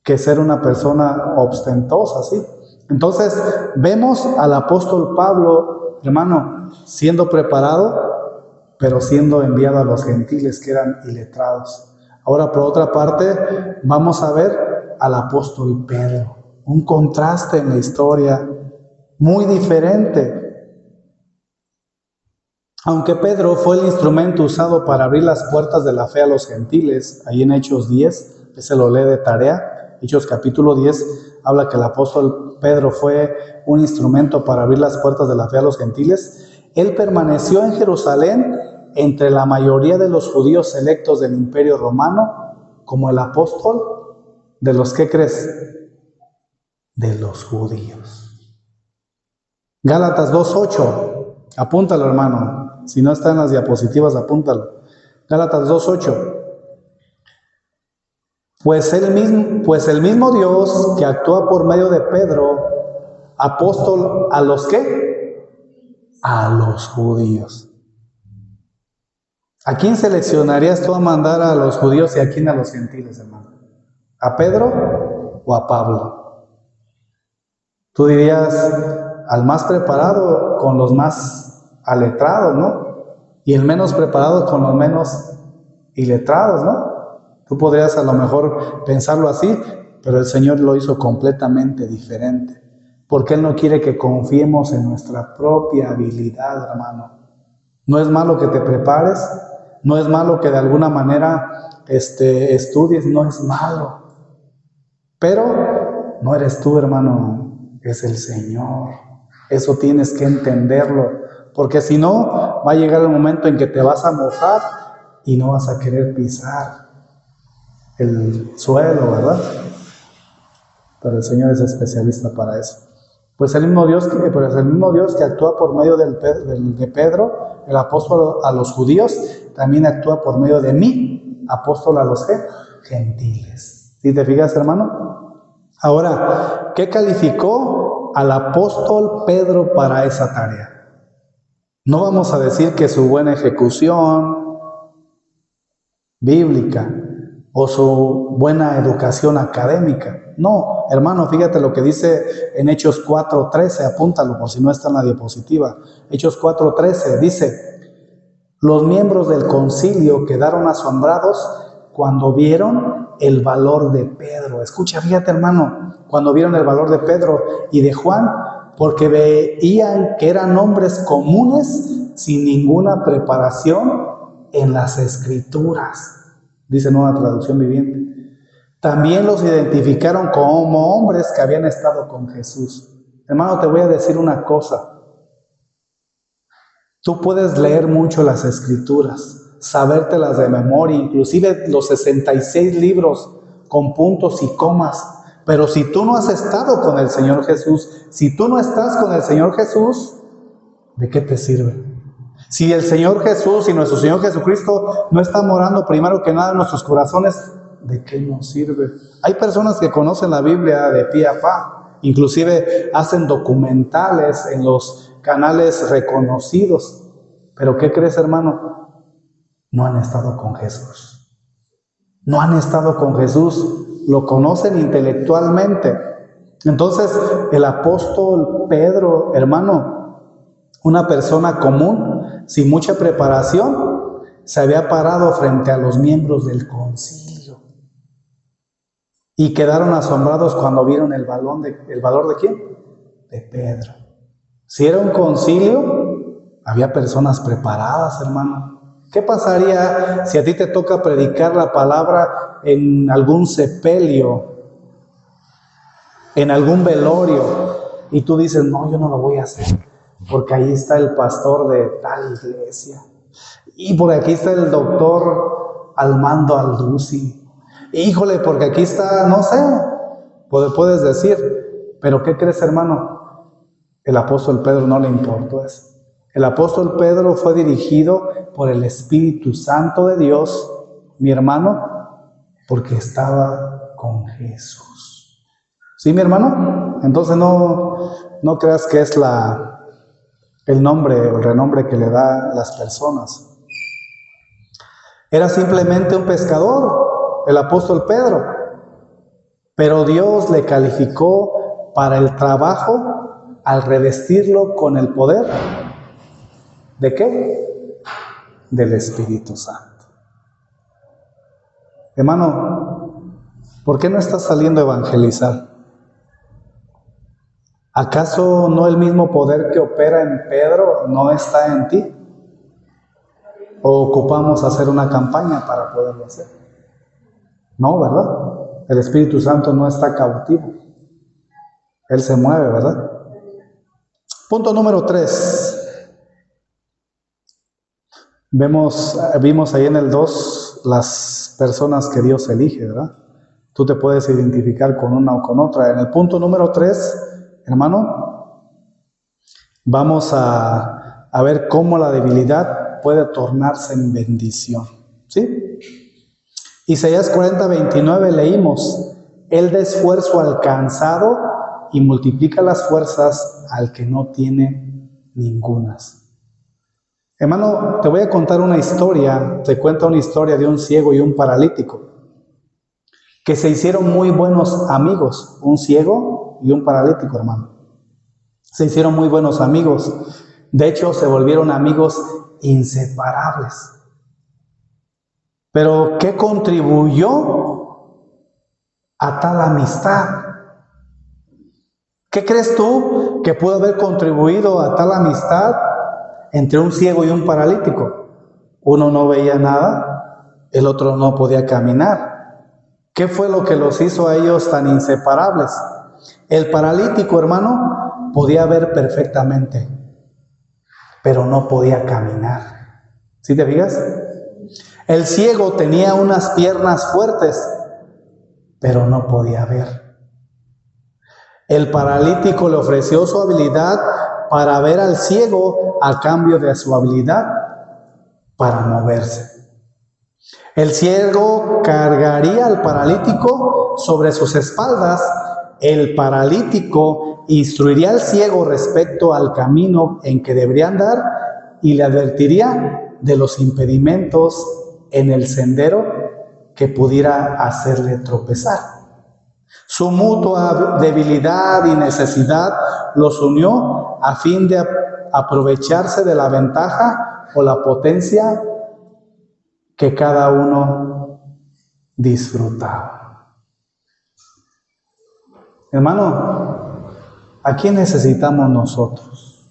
que ser una persona ostentosa, ¿sí? Entonces, vemos al apóstol Pablo, hermano, siendo preparado, pero siendo enviado a los gentiles que eran iletrados. Ahora, por otra parte, vamos a ver al apóstol Pedro. Un contraste en la historia muy diferente. Aunque Pedro fue el instrumento usado para abrir las puertas de la fe a los gentiles, ahí en Hechos 10, ese lo lee de tarea, Hechos capítulo 10, habla que el apóstol Pedro fue un instrumento para abrir las puertas de la fe a los gentiles. Él permaneció en Jerusalén entre la mayoría de los judíos electos del Imperio Romano como el apóstol de los, ¿qué crees? De los judíos. Gálatas 2:8, apúntalo, hermano, si no está en las diapositivas, apúntalo. Gálatas 2:8. Pues el mismo Dios que actúa por medio de Pedro, apóstol a los ¿qué? A los judíos. ¿A quién seleccionarías tú a mandar a los judíos y a quién a los gentiles, hermano? ¿A Pedro o a Pablo? Tú dirías al más preparado con los más aletrados, ¿no? Y el menos preparado con los menos iletrados, ¿no? Tú podrías a lo mejor pensarlo así, pero el Señor lo hizo completamente diferente, porque Él no quiere que confiemos en nuestra propia habilidad, hermano. No es malo que te prepares, no es malo que de alguna manera estudies, no es malo, pero no eres tú, hermano. Es el Señor. Eso tienes que entenderlo, porque si no, va a llegar el momento en que te vas a mojar y no vas a querer pisar el suelo, ¿verdad? Pero el Señor es especialista para eso. Pues el mismo Dios que actúa por medio de Pedro, el apóstol a los judíos, también actúa por medio de mí, apóstol a los gentiles. ¿Sí te fijas, hermano? Ahora, ¿qué calificó al apóstol Pedro para esa tarea? No vamos a decir que su buena ejecución bíblica o su buena educación académica. No, hermano, fíjate lo que dice en Hechos 4:13, apúntalo por si no está en la diapositiva. Hechos 4:13 dice: los miembros del concilio quedaron asombrados cuando vieron el valor de Pedro. Escucha, fíjate, hermano, cuando vieron el valor de Pedro y de Juan, porque veían que eran hombres comunes sin ninguna preparación en las Escrituras. Dice Nueva Traducción Viviente. También los identificaron como hombres que habían estado con Jesús. Hermano, te voy a decir una cosa. Tú puedes leer mucho las Escrituras, sabértelas de memoria, inclusive los 66 libros con puntos y comas. Pero si tú no has estado con el Señor Jesús, si tú no estás con el Señor Jesús, ¿de qué te sirve? Si el Señor Jesús y nuestro Señor Jesucristo no está morando primero que nada en nuestros corazones, ¿de qué nos sirve? Hay personas que conocen la Biblia de pie a pa, inclusive hacen documentales en los canales reconocidos. Pero ¿qué crees, hermano? No han estado con Jesús. No han estado con Jesús. Lo conocen intelectualmente. Entonces, el apóstol Pedro, hermano, una persona común, sin mucha preparación, se había parado frente a los miembros del concilio. Y quedaron asombrados cuando vieron el valor de ¿quién? De Pedro. Si era un concilio, había personas preparadas, hermano. ¿Qué pasaría si a ti te toca predicar la palabra en algún sepelio, en algún velorio, y tú dices, no, yo no lo voy a hacer, porque ahí está el pastor de tal iglesia, y por aquí está el doctor Armando Alducci, híjole, porque aquí está, no sé, puedes decir, pero ¿qué crees, hermano? El apóstol Pedro no le importó eso. El apóstol Pedro fue dirigido por el Espíritu Santo de Dios, mi hermano, porque estaba con Jesús. ¿Sí, mi hermano? Entonces no creas que es el nombre o el renombre que le da las personas. Era simplemente un pescador, el apóstol Pedro, pero Dios le calificó para el trabajo al revestirlo con el poder. ¿De qué? Del Espíritu Santo. Hermano, ¿por qué no estás saliendo a evangelizar? ¿Acaso no el mismo poder que opera en Pedro no está en ti? ¿O ocupamos hacer una campaña para poderlo hacer? No, ¿verdad? El Espíritu Santo no está cautivo. Él se mueve, ¿verdad? Punto número 3. Vimos ahí en el 2 las personas que Dios elige, ¿verdad? Tú te puedes identificar con una o con otra. En el punto número 3, hermano, vamos a ver cómo la debilidad puede tornarse en bendición. ¿Sí? Isaías 40:29 leímos, Él da esfuerzo al cansado y multiplica las fuerzas al que no tiene ningunas. Hermano, te voy a contar una historia, te cuenta una historia de un ciego y un paralítico, que se hicieron muy buenos amigos, un ciego y un paralítico, hermano. Se hicieron muy buenos amigos, de hecho se volvieron amigos inseparables. Pero ¿qué contribuyó a tal amistad? ¿Qué crees tú que pudo haber contribuido a tal amistad entre un ciego y un paralítico? Uno no veía nada, el otro no podía caminar. ¿Qué fue lo que los hizo a ellos tan inseparables? El paralítico, hermano, podía ver perfectamente, pero no podía caminar. ¿Sí te fijas? El ciego tenía unas piernas fuertes, pero no podía ver. El paralítico le ofreció su habilidad para ver al ciego a cambio de su habilidad para moverse. El ciego cargaría al paralítico sobre sus espaldas. El paralítico instruiría al ciego respecto al camino en que debería andar y le advertiría de los impedimentos en el sendero que pudiera hacerle tropezar. Su mutua debilidad y necesidad los unió a fin de aprovecharse de la ventaja o la potencia que cada uno disfrutaba. Hermano, ¿a quién necesitamos nosotros?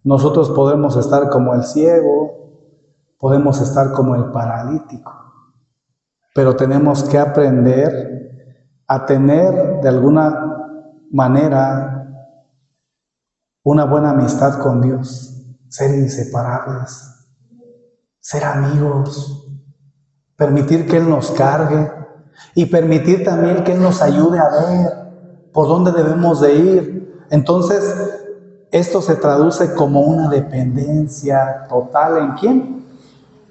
Nosotros podemos estar como el ciego, podemos estar como el paralítico, pero tenemos que aprender a tener de alguna manera una buena amistad con Dios, ser inseparables, ser amigos, permitir que Él nos cargue y permitir también que Él nos ayude a ver por dónde debemos de ir. Entonces, Esto se traduce como una dependencia total ¿en quién?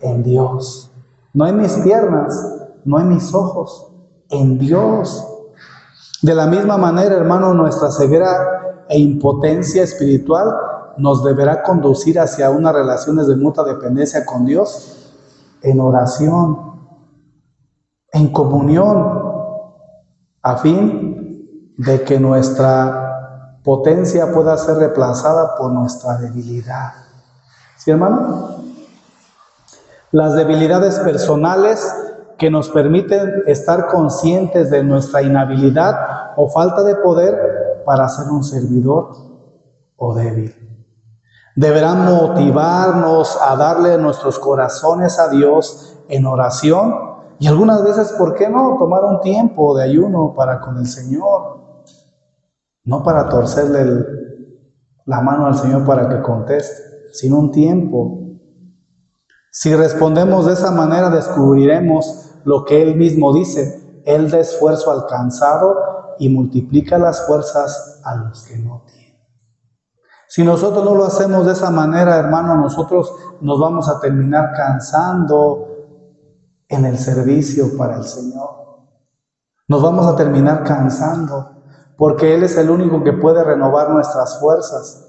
En Dios. No en mis piernas, no en mis ojos, en Dios. De la misma manera, hermano, nuestra ceguera e impotencia espiritual nos deberá conducir hacia unas relaciones de mutua dependencia con Dios en oración, en comunión, a fin de que nuestra potencia pueda ser reemplazada por nuestra debilidad. ¿Sí, hermano? Las debilidades personales que nos permiten estar conscientes de nuestra inhabilidad o falta de poder para ser un servidor o débil. Deberán motivarnos a darle nuestros corazones a Dios en oración y algunas veces, ¿por qué no? Tomar un tiempo de ayuno para con el Señor. No para torcerle la mano al Señor para que conteste, sino un tiempo. Si respondemos de esa manera, descubriremos lo que Él mismo dice: Él da esfuerzo al cansado y multiplica las fuerzas a los que no tienen. Si nosotros no lo hacemos de esa manera, hermano, nosotros nos vamos a terminar cansando en el servicio para el Señor. Nos vamos a terminar cansando, porque Él es el único que puede renovar nuestras fuerzas.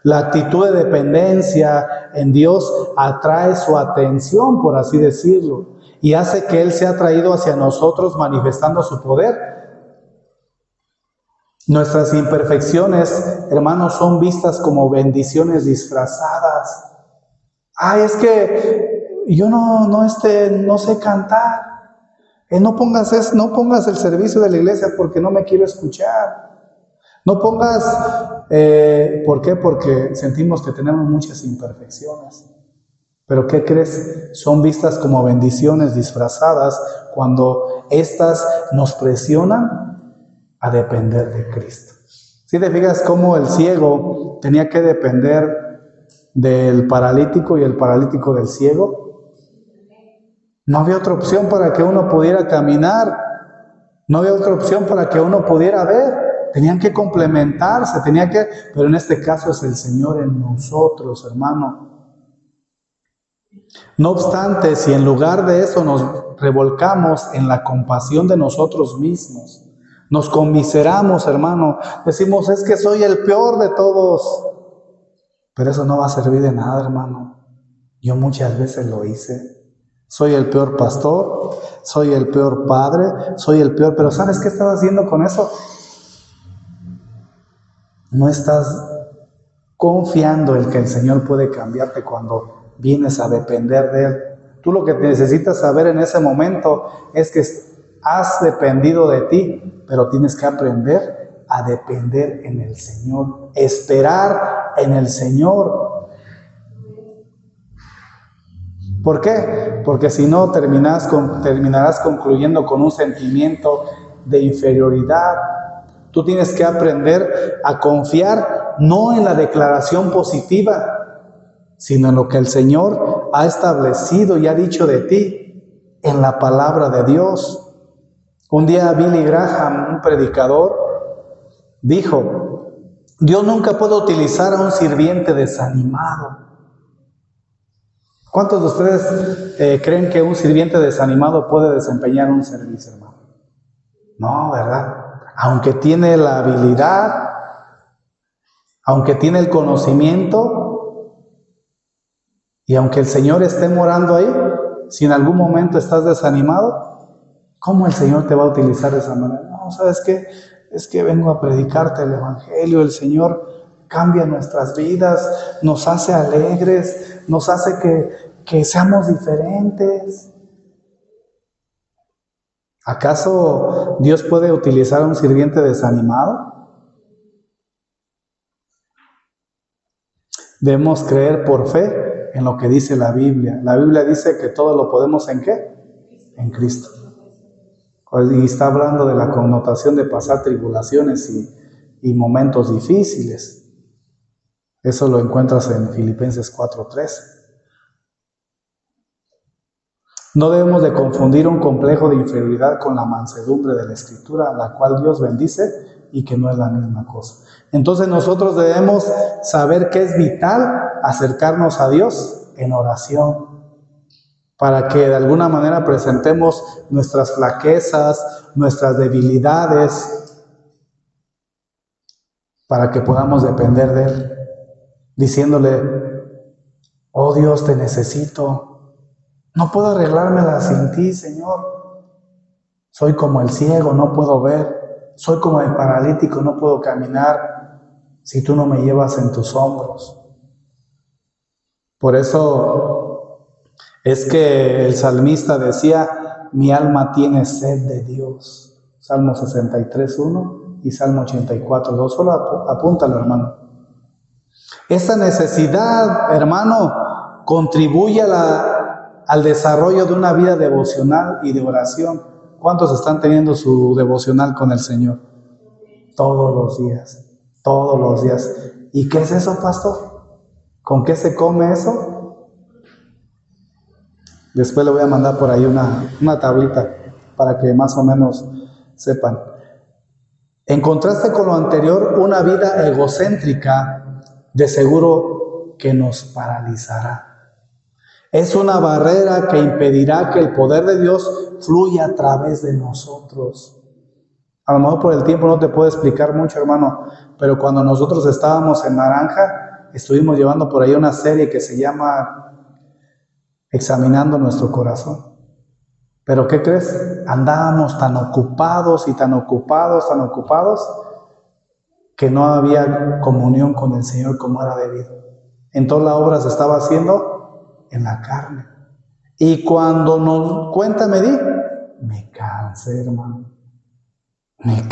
La actitud de dependencia en Dios atrae su atención, por así decirlo, y hace que Él sea atraído hacia nosotros manifestando su poder. Nuestras imperfecciones, hermanos, son vistas como bendiciones disfrazadas. Ay, es que yo no sé cantar. No pongas el servicio de la iglesia porque no me quiero escuchar. No pongas, ¿por qué? Porque sentimos que tenemos muchas imperfecciones. Pero ¿qué crees? Son vistas como bendiciones disfrazadas cuando éstas nos presionan a depender de Cristo. Si te fijas cómo el ciego tenía que depender del paralítico y el paralítico del ciego. No había otra opción para que uno pudiera caminar. No había otra opción para que uno pudiera ver. Tenían que complementarse, pero en este caso es el Señor en nosotros, hermano. No obstante, si en lugar de eso nos revolcamos en la compasión de nosotros mismos, nos conmiseramos, hermano, decimos: es que soy el peor de todos. Pero eso no va a servir de nada, hermano. Yo muchas veces lo hice. Soy el peor pastor, soy el peor padre, soy el peor. Pero ¿sabes qué estás haciendo con eso? No estás confiando en que el Señor puede cambiarte cuando vienes a depender de Él. Tú lo que necesitas saber en ese momento es que has dependido de ti, pero tienes que aprender a depender en el Señor, esperar en el Señor. ¿Por qué? Porque si no terminarás concluyendo con un sentimiento de inferioridad. Tú tienes que aprender a confiar no en la declaración positiva, sino en lo que el Señor ha establecido y ha dicho de ti, en la palabra de Dios. Un día Billy Graham, un predicador, dijo: Dios nunca puede utilizar a un sirviente desanimado. ¿Cuántos de ustedes creen que un sirviente desanimado puede desempeñar un servicio, hermano? No, ¿verdad? Aunque tiene la habilidad, aunque tiene el conocimiento, y aunque el Señor esté morando ahí, si en algún momento estás desanimado, ¿cómo el Señor te va a utilizar de esa manera? No, ¿sabes qué? Es que vengo a predicarte el Evangelio. El Señor cambia nuestras vidas, nos hace alegres, nos hace que seamos diferentes. ¿Acaso Dios puede utilizar a un sirviente desanimado? Debemos creer por fe en lo que dice la Biblia. La Biblia dice que todo lo podemos ¿en qué? En Cristo. Y está hablando de la connotación de pasar tribulaciones y momentos difíciles. Eso lo encuentras en Filipenses 4:13. No debemos de confundir un complejo de inferioridad con la mansedumbre de la Escritura, la cual Dios bendice y que no es la misma cosa. Entonces nosotros debemos saber que es vital acercarnos a Dios en oración, para que de alguna manera presentemos nuestras flaquezas, nuestras debilidades, para que podamos depender de Él, diciéndole: oh Dios, te necesito, no puedo arreglármela sin ti, Señor. Soy como el ciego, no puedo ver, soy como el paralítico, no puedo caminar si tú no me llevas en tus hombros. Por eso es que el salmista decía: mi alma tiene sed de Dios. Salmo 63:1 y Salmo 84:2. Solo apúntalo, hermano. Esa necesidad, hermano, contribuye al desarrollo de una vida devocional y de oración. ¿Cuántos están teniendo su devocional con el Señor? Todos los días, todos los días. ¿Y qué es eso, pastor? ¿Con qué se come eso? Después le voy a mandar por ahí una tablita para que más o menos sepan. En contraste con lo anterior, una vida egocéntrica de seguro que nos paralizará. Es una barrera que impedirá que el poder de Dios fluya a través de nosotros. A lo mejor por el tiempo no te puedo explicar mucho, hermano, pero cuando nosotros estábamos en Naranja, estuvimos llevando por ahí una serie que se llama Examinando nuestro corazón. Pero ¿qué crees? Andábamos tan ocupados y tan ocupados, que no había comunión con el Señor como era debido. Entonces la obra se estaba haciendo en la carne. Y cuando nos cuenta me di, me cansé, hermano. Me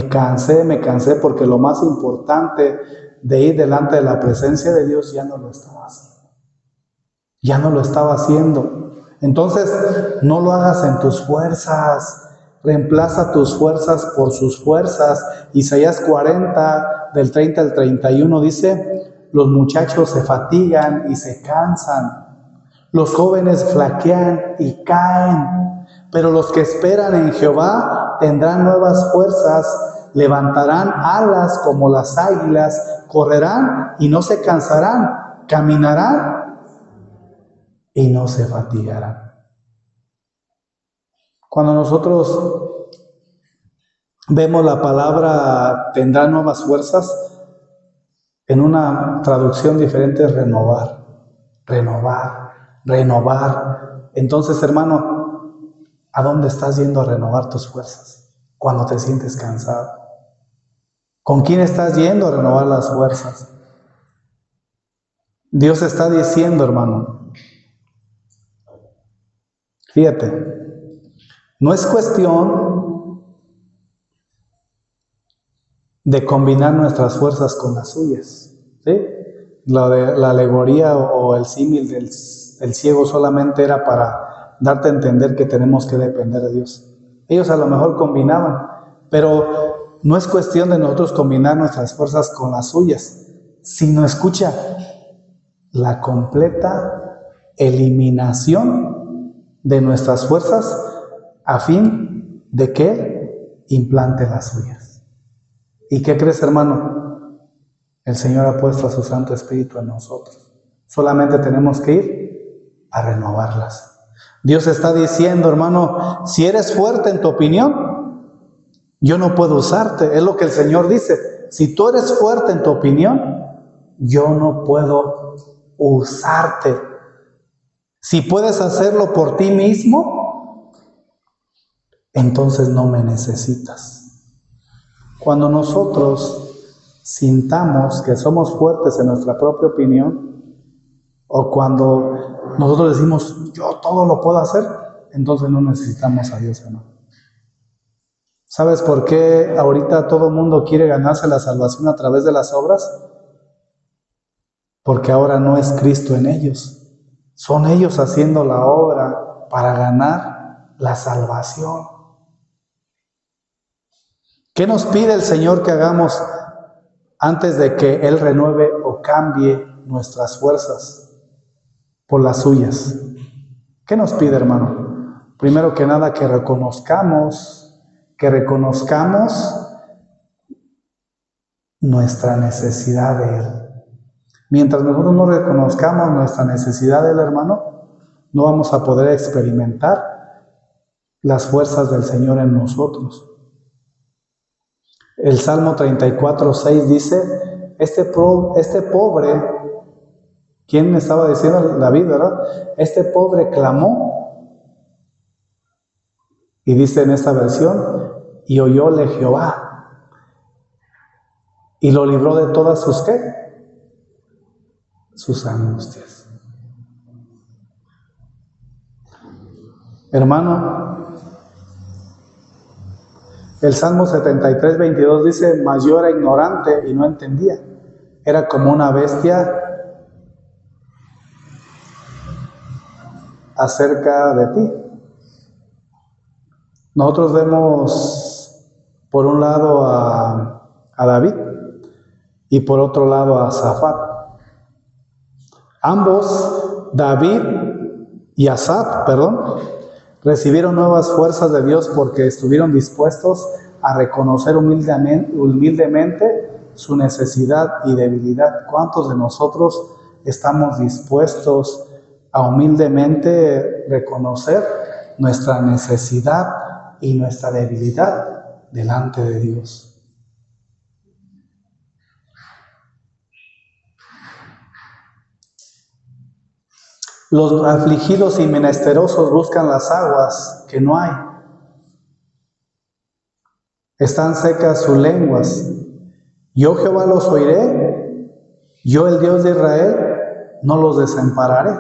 cansé porque lo más importante de ir delante de la presencia de Dios ya no lo estaba haciendo. Ya no lo estaba haciendo. Entonces, no lo hagas en tus fuerzas. Reemplaza tus fuerzas por sus fuerzas. Isaías 40, del 30 al 31 dice: los muchachos se fatigan y se cansan. Los jóvenes flaquean y caen. Pero los que esperan en Jehová tendrán nuevas fuerzas. Levantarán alas como las águilas. Correrán y no se cansarán. Caminarán y no se fatigarán. Cuando nosotros vemos la palabra tendrán nuevas fuerzas, en una traducción diferente es renovar. Entonces, hermano, ¿a dónde estás yendo a renovar tus fuerzas cuando te sientes cansado? ¿Con quién estás yendo a renovar las fuerzas? Dios está diciendo, hermano, fíjate, no es cuestión de combinar nuestras fuerzas con las suyas, ¿sí? La alegoría o el símil del ciego solamente era para darte a entender que tenemos que depender de Dios. Ellos a lo mejor combinaban, pero no es cuestión de nosotros combinar nuestras fuerzas con las suyas, sino, escucha, la completa eliminación de nuestras fuerzas a fin de que implante las suyas. ¿Y qué crees, hermano? El Señor ha puesto a su Santo Espíritu en nosotros. Solamente tenemos que ir a renovarlas. Dios está diciendo, hermano, si eres fuerte en tu opinión, yo no puedo usarte. Es lo que el Señor dice. Si tú eres fuerte en tu opinión, yo no puedo usarte. Si puedes hacerlo por ti mismo, entonces no me necesitas. Cuando nosotros sintamos que somos fuertes en nuestra propia opinión, o cuando nosotros decimos, yo todo lo puedo hacer, entonces no necesitamos a Dios, hermano. ¿Sabes por qué ahorita todo el mundo quiere ganarse la salvación a través de las obras? Porque ahora no es Cristo en ellos. Son ellos haciendo la obra para ganar la salvación. ¿Qué nos pide el Señor que hagamos antes de que Él renueve o cambie nuestras fuerzas por las suyas? ¿Qué nos pide, hermano? Primero que nada, que reconozcamos que reconozcamos nuestra necesidad de Él. Mientras nosotros no reconozcamos nuestra necesidad de Él, hermano, no vamos a poder experimentar las fuerzas del Señor en nosotros. El Salmo 34:6 dice, este pobre, ¿quién estaba diciendo? David, ¿verdad? Este pobre clamó, y dice en esta versión, y oyóle Jehová, y lo libró de todas sus, ¿qué? Sus angustias. Hermano, el Salmo 73:22 dice, mas yo era ignorante y no entendía. Era como una bestia acerca de ti. Nosotros vemos por un lado a David y por otro lado a Asaf. Ambos, David y Asaf, recibieron nuevas fuerzas de Dios porque estuvieron dispuestos a reconocer humildemente su necesidad y debilidad. ¿Cuántos de nosotros estamos dispuestos a humildemente reconocer nuestra necesidad y nuestra debilidad delante de Dios? Los afligidos y menesterosos buscan las aguas que no hay. Están secas sus lenguas. Yo Jehová los oiré, yo el Dios de Israel no los desampararé.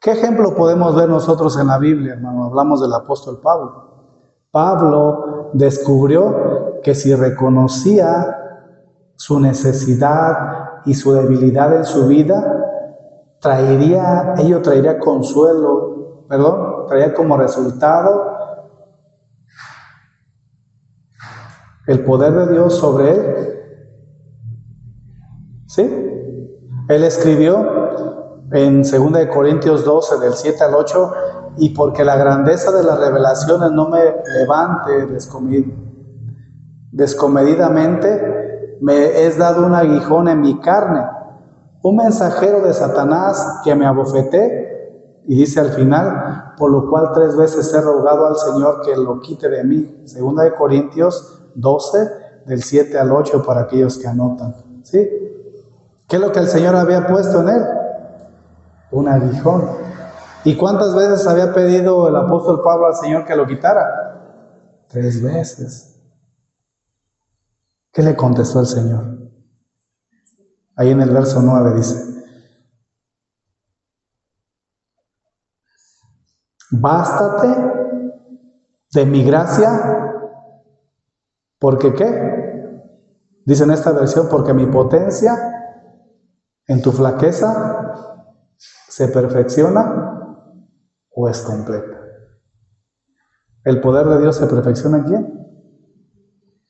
¿Qué ejemplo podemos ver nosotros en la Biblia, hermano? Hablamos del apóstol Pablo. Pablo descubrió que si reconocía su necesidad y su debilidad en su vida, traería consuelo, traería como resultado el poder de Dios sobre él. ¿Sí? Él escribió en 2 Corintios 12, del 7 al 8, y porque la grandeza de las revelaciones no me levante descomedidamente, me es dado un aguijón en mi carne, un mensajero de Satanás que me abofeté, y dice al final, por lo cual 3 veces he rogado al Señor que lo quite de mí. 2 Corintios 12, del 7 al 8, para aquellos que anotan. ¿Sí? ¿Qué es lo que el Señor había puesto en él? Un aguijón. ¿Y cuántas veces había pedido el apóstol Pablo al Señor que lo quitara? 3 veces. ¿Qué le contestó el Señor? Ahí en el verso 9 dice, bástate de mi gracia, porque ¿qué? Dice en esta versión, porque mi potencia en tu flaqueza se perfecciona o es completa. ¿El poder de Dios se perfecciona en quién?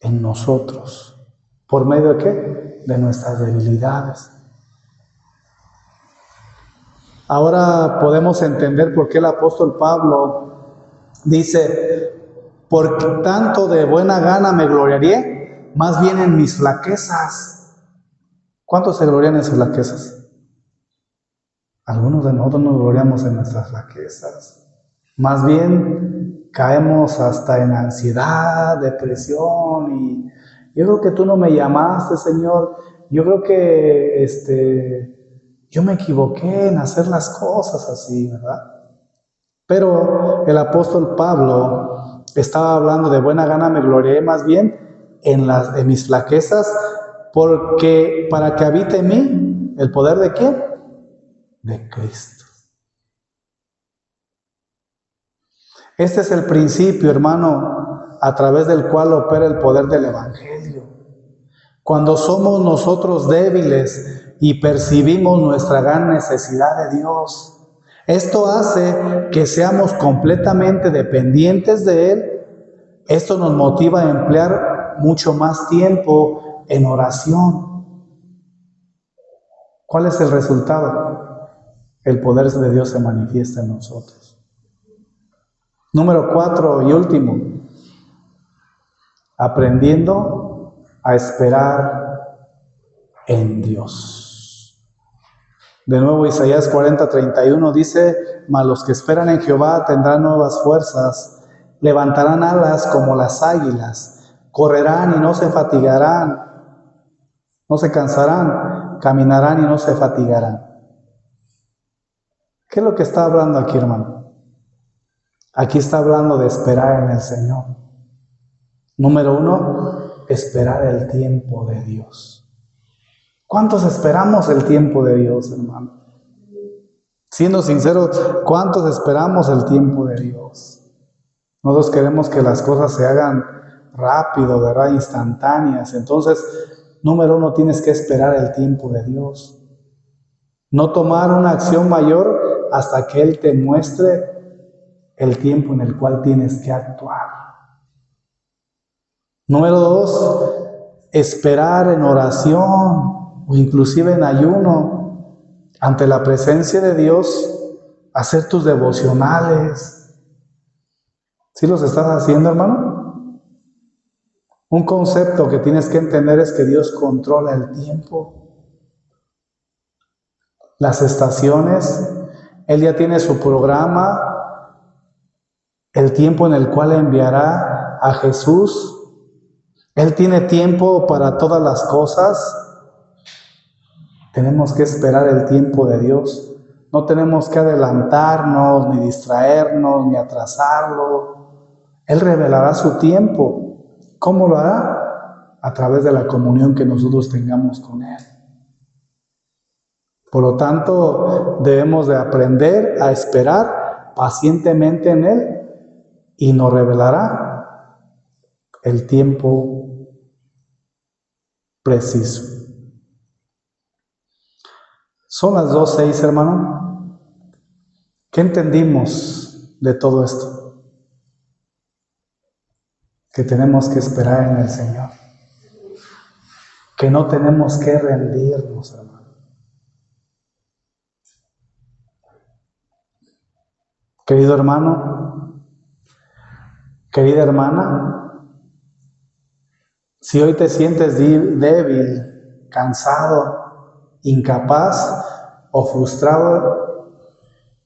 En nosotros. ¿Por medio de qué? De nuestras debilidades. Ahora podemos entender por qué el apóstol Pablo dice, por tanto de buena gana me gloriaré, más bien en mis flaquezas. ¿Cuántos se glorian en sus flaquezas? Algunos de nosotros nos gloriamos en nuestras flaquezas. Más bien caemos hasta en ansiedad, depresión, y yo creo que tú no me llamaste, Señor. Yo creo que yo me equivoqué en hacer las cosas así, ¿verdad? Pero el apóstol Pablo estaba hablando de buena gana me gloriaré más bien en mis flaquezas, porque para que habite en mí el poder de ¿quién? De Cristo. Este es el principio, hermano, a través del cual opera el poder del Evangelio. Cuando somos nosotros débiles y percibimos nuestra gran necesidad de Dios, esto hace que seamos completamente dependientes de Él. Esto nos motiva a emplear mucho más tiempo en oración. ¿Cuál es el resultado? El poder de Dios se manifiesta en nosotros. Número 4 y último. aprendiendo a esperar en Dios. De nuevo, Isaías 40:31 dice: mas los que esperan en Jehová tendrán nuevas fuerzas, levantarán alas como las águilas, correrán y no se fatigarán, no se cansarán, caminarán y no se fatigarán. ¿Qué es lo que está hablando aquí, hermano? Aquí está hablando de esperar en el Señor. Número 1, esperar el tiempo de Dios. ¿Cuántos esperamos el tiempo de Dios, hermano? Siendo sinceros, ¿cuántos esperamos el tiempo de Dios? Nosotros queremos que las cosas se hagan rápido, ¿verdad? Instantáneas. Entonces, número 1, tienes que esperar el tiempo de Dios. No tomar una acción mayor hasta que Él te muestre el tiempo en el cual tienes que actuar. Número 2, esperar en oración o inclusive en ayuno ante la presencia de Dios, hacer tus devocionales. ¿Sí los estás haciendo, hermano? Un concepto que tienes que entender es que Dios controla el tiempo, las estaciones. Él ya tiene su programa, el tiempo en el cual enviará a Jesús. Él tiene tiempo para todas las cosas. Tenemos que esperar el tiempo de Dios. No tenemos que adelantarnos, ni distraernos, ni atrasarlo. Él revelará su tiempo. ¿Cómo lo hará? A través de la comunión que nosotros tengamos con Él. Por lo tanto, debemos de aprender a esperar pacientemente en Él y nos revelará el tiempo preciso. Son las 2:06, hermano. ¿Qué entendimos de todo esto? Que tenemos que esperar en el Señor. Que no tenemos que rendirnos, hermano. Querido hermano, querida hermana, si hoy te sientes débil, cansado, incapaz o frustrado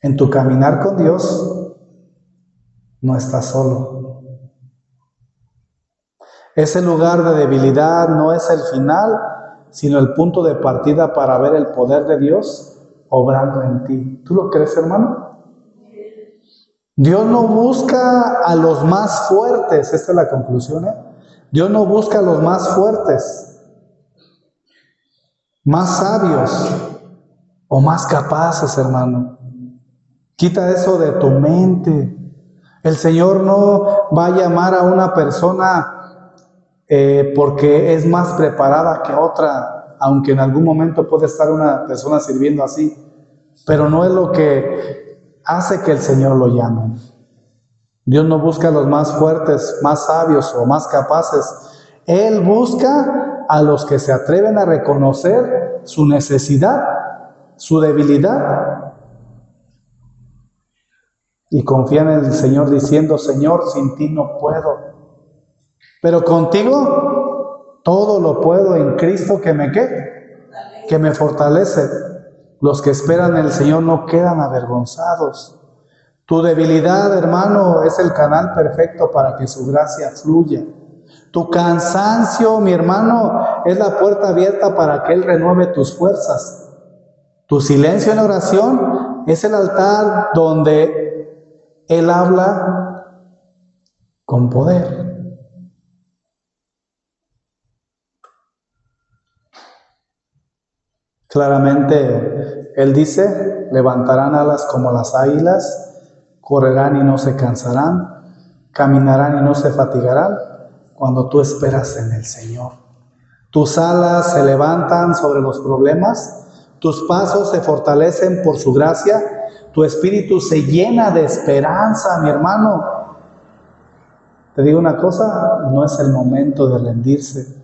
en tu caminar con Dios, no estás solo. Ese lugar de debilidad no es el final, sino el punto de partida para ver el poder de Dios obrando en ti. ¿Tú lo crees, hermano? Dios no busca a los más fuertes, esta es la conclusión, Dios no busca a los más fuertes, más sabios o más capaces, hermano. Quita eso de tu mente. El Señor no va a llamar a una persona porque es más preparada que otra, aunque en algún momento puede estar una persona sirviendo así, pero no es lo que hace que el Señor lo llame. Dios no busca a los más fuertes, más sabios o más capaces. Él busca a los que se atreven a reconocer su necesidad, su debilidad, y confían en el Señor diciendo: Señor, sin ti no puedo, pero contigo todo lo puedo en Cristo que me fortalece. Los que esperan en el Señor no quedan avergonzados. Tu debilidad, hermano, es el canal perfecto para que su gracia fluya. Tu cansancio, mi hermano, es la puerta abierta para que Él renueve tus fuerzas. Tu silencio en oración es el altar donde Él habla con poder. Claramente, Él dice: levantarán alas como las águilas, correrán y no se cansarán, caminarán y no se fatigarán, cuando tú esperas en el Señor. Tus alas se levantan sobre los problemas, tus pasos se fortalecen por su gracia, tu espíritu se llena de esperanza, mi hermano. Te digo una cosa, no es el momento de rendirse.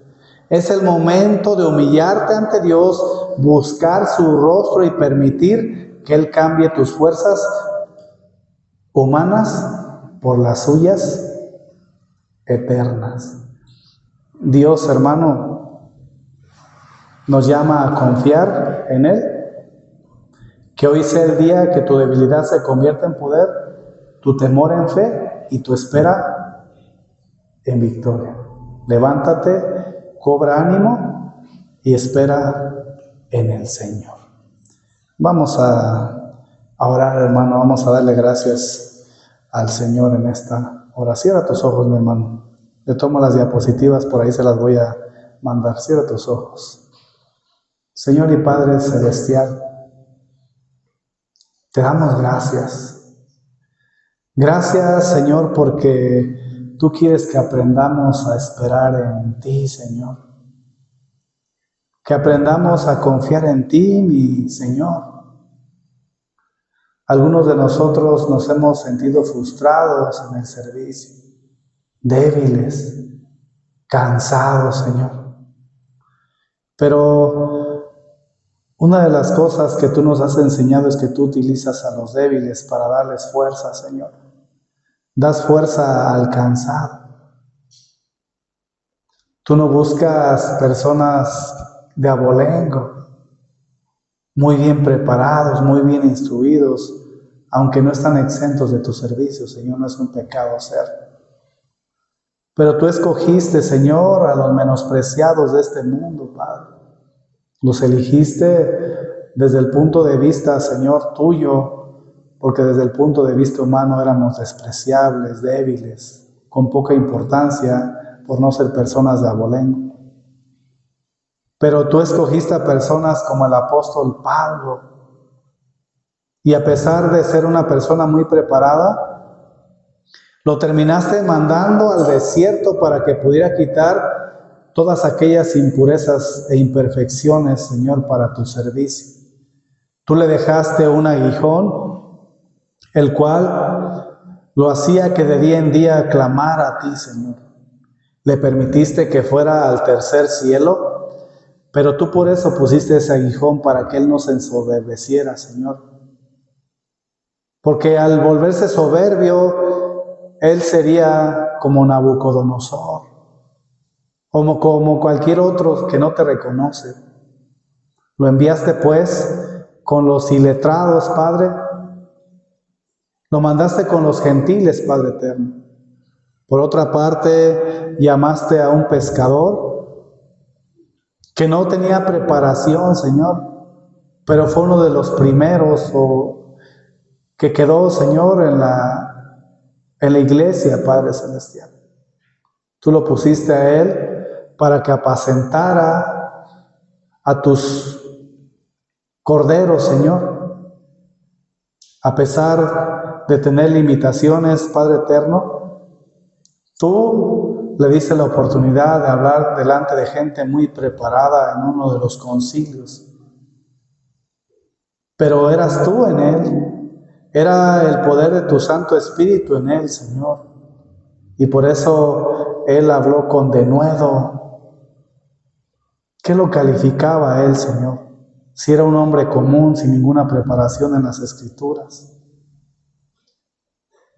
Es el momento de humillarte ante Dios, buscar su rostro y permitir que Él cambie tus fuerzas humanas por las suyas eternas. Dios, hermano, nos llama a confiar en Él. Que hoy sea el día que tu debilidad se convierta en poder, tu temor en fe y tu espera en victoria. Levántate, cobra ánimo y espera en el Señor. Vamos a orar, hermano, vamos a darle gracias al Señor en esta hora. Cierra tus ojos, mi hermano. Le tomo las diapositivas, por ahí se las voy a mandar. Cierra tus ojos. Señor y Padre Celestial, te damos gracias. Gracias, Señor, porque tú quieres que aprendamos a esperar en ti, Señor. Que aprendamos a confiar en ti, mi Señor. Algunos de nosotros nos hemos sentido frustrados en el servicio, débiles, cansados, Señor. Pero una de las cosas que tú nos has enseñado es que tú utilizas a los débiles para darles fuerza, Señor. Das fuerza al cansado. Tú no buscas personas de abolengo, muy bien preparados, muy bien instruidos, aunque no están exentos de tu servicio, Señor, no es un pecado ser. Pero tú escogiste, Señor, a los menospreciados de este mundo, Padre. Los eligiste desde el punto de vista, Señor, tuyo, porque desde el punto de vista humano éramos despreciables, débiles, con poca importancia por no ser personas de abolengo. Pero tú escogiste a personas como el apóstol Pablo, y a pesar de ser una persona muy preparada, lo terminaste mandando al desierto para que pudiera quitar todas aquellas impurezas e imperfecciones, Señor, para tu servicio. Tú le dejaste un aguijón, el cual lo hacía que de día en día clamara a ti, Señor. Le permitiste que fuera al tercer cielo, pero tú por eso pusiste ese aguijón para que él no se ensoberbeciera, Señor. Porque al volverse soberbio, él sería como Nabucodonosor, como cualquier otro que no te reconoce. Lo enviaste pues con los iletrados, Padre. Lo mandaste con los gentiles, Padre eterno. Por otra parte, llamaste a un pescador que no tenía preparación, Señor, pero fue uno de los primeros que quedó, Señor, en la iglesia, Padre Celestial. Tú lo pusiste a él para que apacentara a tus corderos, Señor. A pesar de tener limitaciones, Padre eterno, tú le diste la oportunidad de hablar delante de gente muy preparada en uno de los concilios. Pero eras tú en él, era el poder de tu Santo Espíritu en él, Señor. Y por eso él habló con denuedo. ¿Qué lo calificaba a él, Señor? Si era un hombre común, sin ninguna preparación en las Escrituras.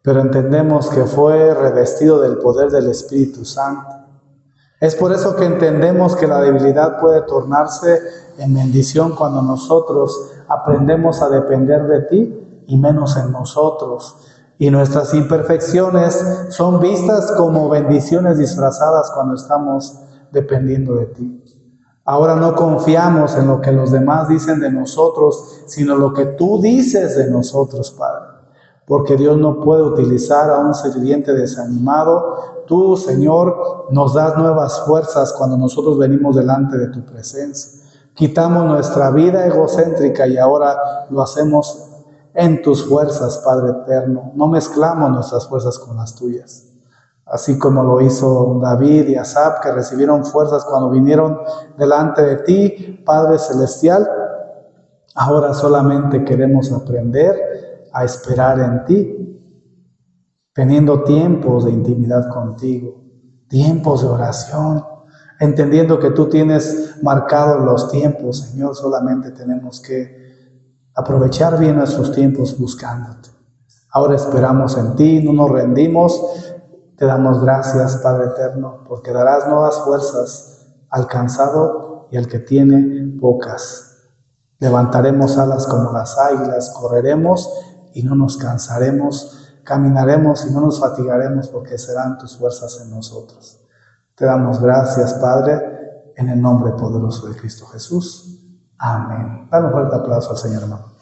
Pero entendemos que fue revestido del poder del Espíritu Santo. Es por eso que entendemos que la debilidad puede tornarse en bendición cuando nosotros aprendemos a depender de ti y menos en nosotros. Y nuestras imperfecciones son vistas como bendiciones disfrazadas cuando estamos dependiendo de ti. Ahora no confiamos en lo que los demás dicen de nosotros, sino lo que tú dices de nosotros, Padre. Porque Dios no puede utilizar a un sirviente desanimado. Tú, Señor, nos das nuevas fuerzas cuando nosotros venimos delante de tu presencia. Quitamos nuestra vida egocéntrica y ahora lo hacemos en tus fuerzas, Padre eterno. No mezclamos nuestras fuerzas con las tuyas. Así como lo hizo David y Asaf, que recibieron fuerzas cuando vinieron delante de ti, Padre celestial. Ahora solamente queremos aprender a esperar en ti, teniendo tiempos de intimidad contigo, tiempos de oración, entendiendo que tú tienes marcados los tiempos, Señor. Solamente tenemos que aprovechar bien nuestros tiempos buscándote. Ahora esperamos en ti, no nos rendimos. Te damos gracias, Padre eterno, porque darás nuevas fuerzas al cansado y al que tiene pocas. Levantaremos alas como las águilas, correremos y no nos cansaremos, caminaremos y no nos fatigaremos, porque serán tus fuerzas en nosotros. Te damos gracias, Padre, en el nombre poderoso de Cristo Jesús. Amén. Dale un fuerte aplauso al Señor, hermano.